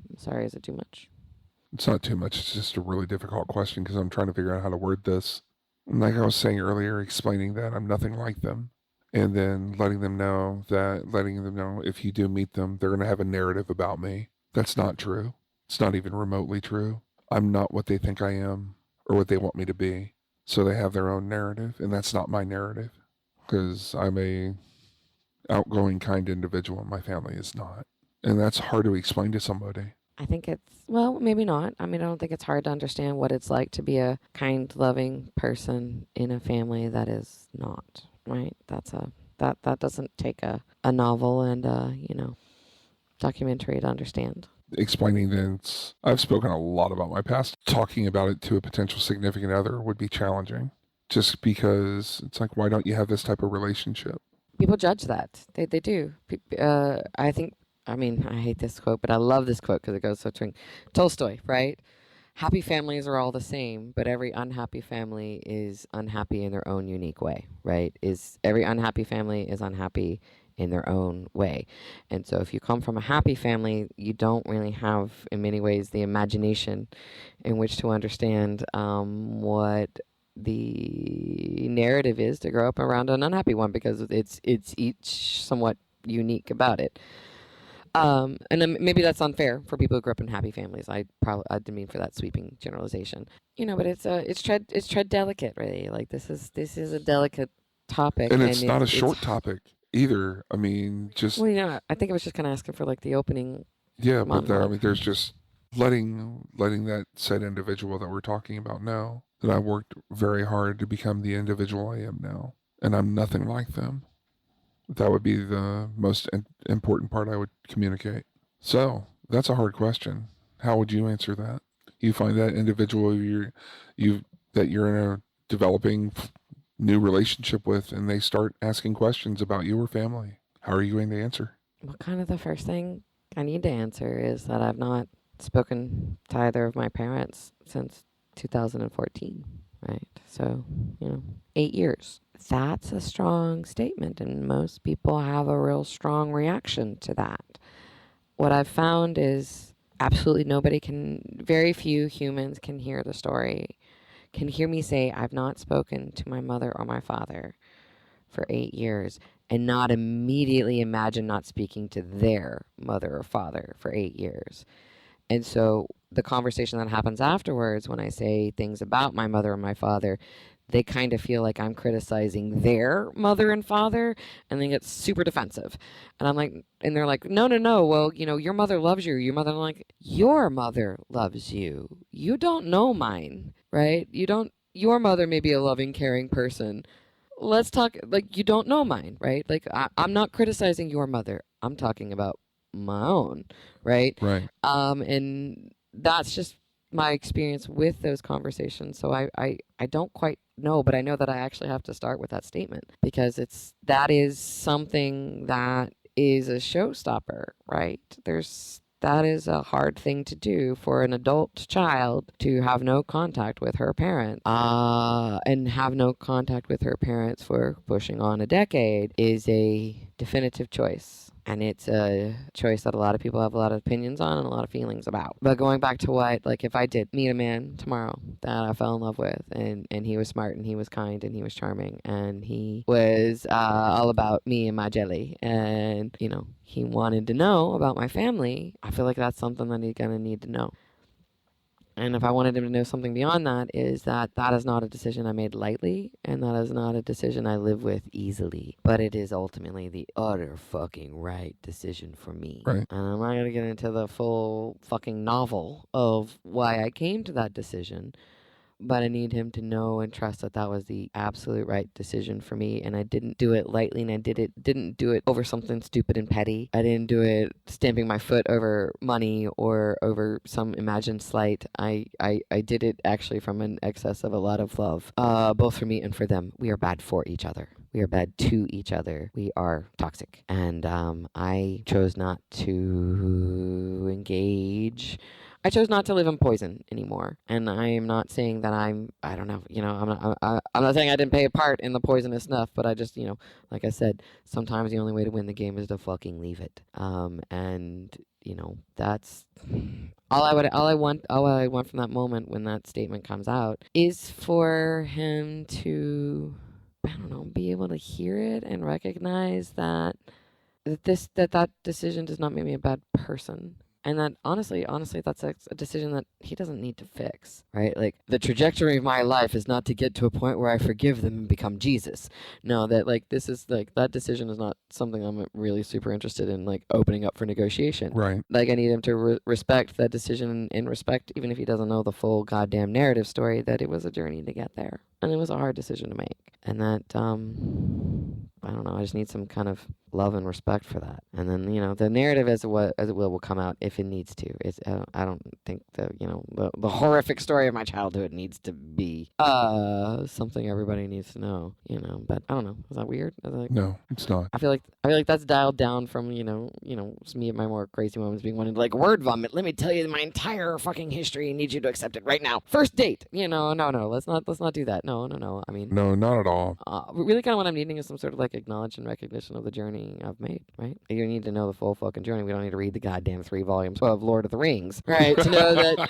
I'm sorry, is it too much? It's not too much. It's just a really difficult question because I'm trying to figure out how to word this. And like I was saying earlier, explaining that I'm nothing like them. And then letting them know if you do meet them, they're going to have a narrative about me. That's not true. It's not even remotely true. I'm not what they think I am or what they want me to be. So they have their own narrative, and that's not my narrative, because I'm a outgoing, kind individual, and my family is not. And that's hard to explain to somebody. I think it's, well, maybe not. I mean, I don't think it's hard to understand what it's like to be a kind, loving person in a family that is not, right? That doesn't take a novel and documentary to understand. Explaining that I've spoken a lot about my past. Talking about it to a potential significant other would be challenging, just because it's like, why don't you have this type of relationship? People judge that. They do. I think, I mean, I hate this quote, but I love this quote because it goes so true. Tolstoy, right? Happy families are all the same, but every unhappy family is unhappy in their own unique way, right? Every unhappy family is unhappy in their own way. And so if you come from a happy family, you don't really have, in many ways, the imagination in which to understand what the narrative is to grow up around an unhappy one, because it's each somewhat unique about it. And then maybe that's unfair for people who grew up in happy families. I didn't mean for that sweeping generalization, but it's tread delicate, really. Like this is a delicate topic, and it's not a short topic either. I mean, just well, I think I was just kind of asking for like the opening. Yeah, but there's just letting that said individual that we're talking about know that I worked very hard to become the individual I am now, and I'm nothing like them. That would be the most important part I would communicate. So that's a hard question. How would you answer that? You find that individual that you're in a developing new relationship with, and they start asking questions about your family. How are you going to answer? Well, kind of the first thing I need to answer is that I've not spoken to either of my parents since 2014, right? So, 8 years. That's a strong statement, and most people have a real strong reaction to that. What I've found is absolutely very few humans can hear the story, can hear me say, I've not spoken to my mother or my father for 8 years, and not immediately imagine not speaking to their mother or father for 8 years. And so the conversation that happens afterwards, when I say things about my mother and my father, they kind of feel like I'm criticizing their mother and father, and they get super defensive. And I'm like, and they're like, no, well, your mother loves you. Your mother, I'm like, your mother loves you. You don't know mine, right? Your mother may be a loving, caring person. Let's talk, like, you don't know mine, right? Like, I'm not criticizing your mother. I'm talking about my own, right? Right. And that's just my experience with those conversations. So I don't quite know, but I know that I actually have to start with that statement, because that is something that is a showstopper, right? That is a hard thing to do for an adult child, to have no contact with her parent, and have no contact with her parents for pushing on a decade is a definitive choice. And it's a choice that a lot of people have a lot of opinions on and a lot of feelings about. But going back to if I did meet a man tomorrow that I fell in love with, and he was smart and he was kind and he was charming and he was all about me and my jelly, and, he wanted to know about my family, I feel like that's something that he's going to need to know. And if I wanted him to know something beyond that, is that that is not a decision I made lightly, and that is not a decision I live with easily. But it is ultimately the utter fucking right decision for me. Right. And I'm not going to get into the full fucking novel of why I came to that decision. But I need him to know and trust that that was the absolute right decision for me. And I didn't do it lightly, and I didn't do it over something stupid and petty. I didn't do it stamping my foot over money or over some imagined slight. I did it actually from an excess of a lot of love, both for me and for them. We are bad for each other. We are bad to each other. We are toxic. And I chose not to engage. I chose not to live in poison anymore, and I am not saying that I don't know, I'm not saying I didn't play a part in the poisonous stuff, but I just, like I said, sometimes the only way to win the game is to fucking leave it. And that's all I want from that moment when that statement comes out is for him to, I don't know, be able to hear it and recognize that that decision does not make me a bad person. And that honestly, that's a decision that he doesn't need to fix, right? Like, the trajectory of my life is not to get to a point where I forgive them and become Jesus. No, that that decision is not something I'm really super interested in, like, opening up for negotiation. Right. Like, I need him to respect that decision and respect, even if he doesn't know the full goddamn narrative story, that it was a journey to get there. And it was a hard decision to make. And that, I don't know, I just need some kind of love and respect for that. And then, the narrative as it will come out if it needs to. I don't think the horrific story of my childhood needs to be something everybody needs to know, But I don't know. Is that weird? No, it's not. I feel like that's dialed down from, me at my more crazy moments being wanted, like, word vomit. Let me tell you my entire fucking history and need you to accept it right now. First date. No, let's not do that. No. I mean, no, not at all. Really kind of what I'm needing is some sort of, like, acknowledge and recognition of the journey I've made, right? You need to know the full fucking journey. We don't need to read the goddamn 3 volumes of Lord of the Rings, right? to know that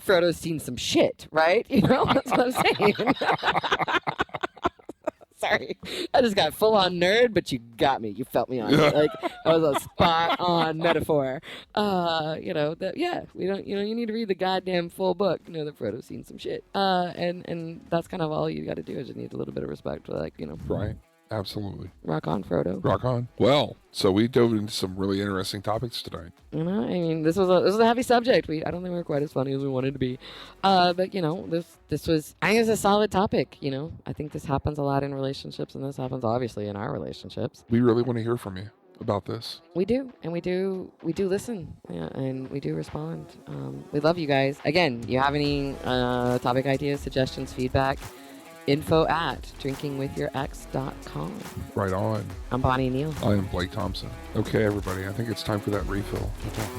Frodo's seen some shit, right? That's what I'm saying. Sorry, I just got full on nerd, but you got me. You felt me on it. Like, that was a spot on metaphor. We don't. You need to read the goddamn full book. To know that Frodo's seen some shit. And that's kind of all you got to do is just need a little bit of respect for, like, Right. Absolutely. Rock on, Frodo. Rock on. Well, so we dove into some really interesting topics tonight. I mean, this was a heavy subject. I don't think we were quite as funny as we wanted to be. But this was, I think it's a solid topic. I think this happens a lot in relationships, and this happens obviously in our relationships. We really want to hear from you about this. We do, and we do listen, and we do respond. We love you guys. Again, you have any topic ideas, suggestions, feedback? info@drinkingwithyourx.com. Right on. I'm Bonnie Neal. I am Blake Thompson. Okay, everybody, I think it's time for that refill. Take care.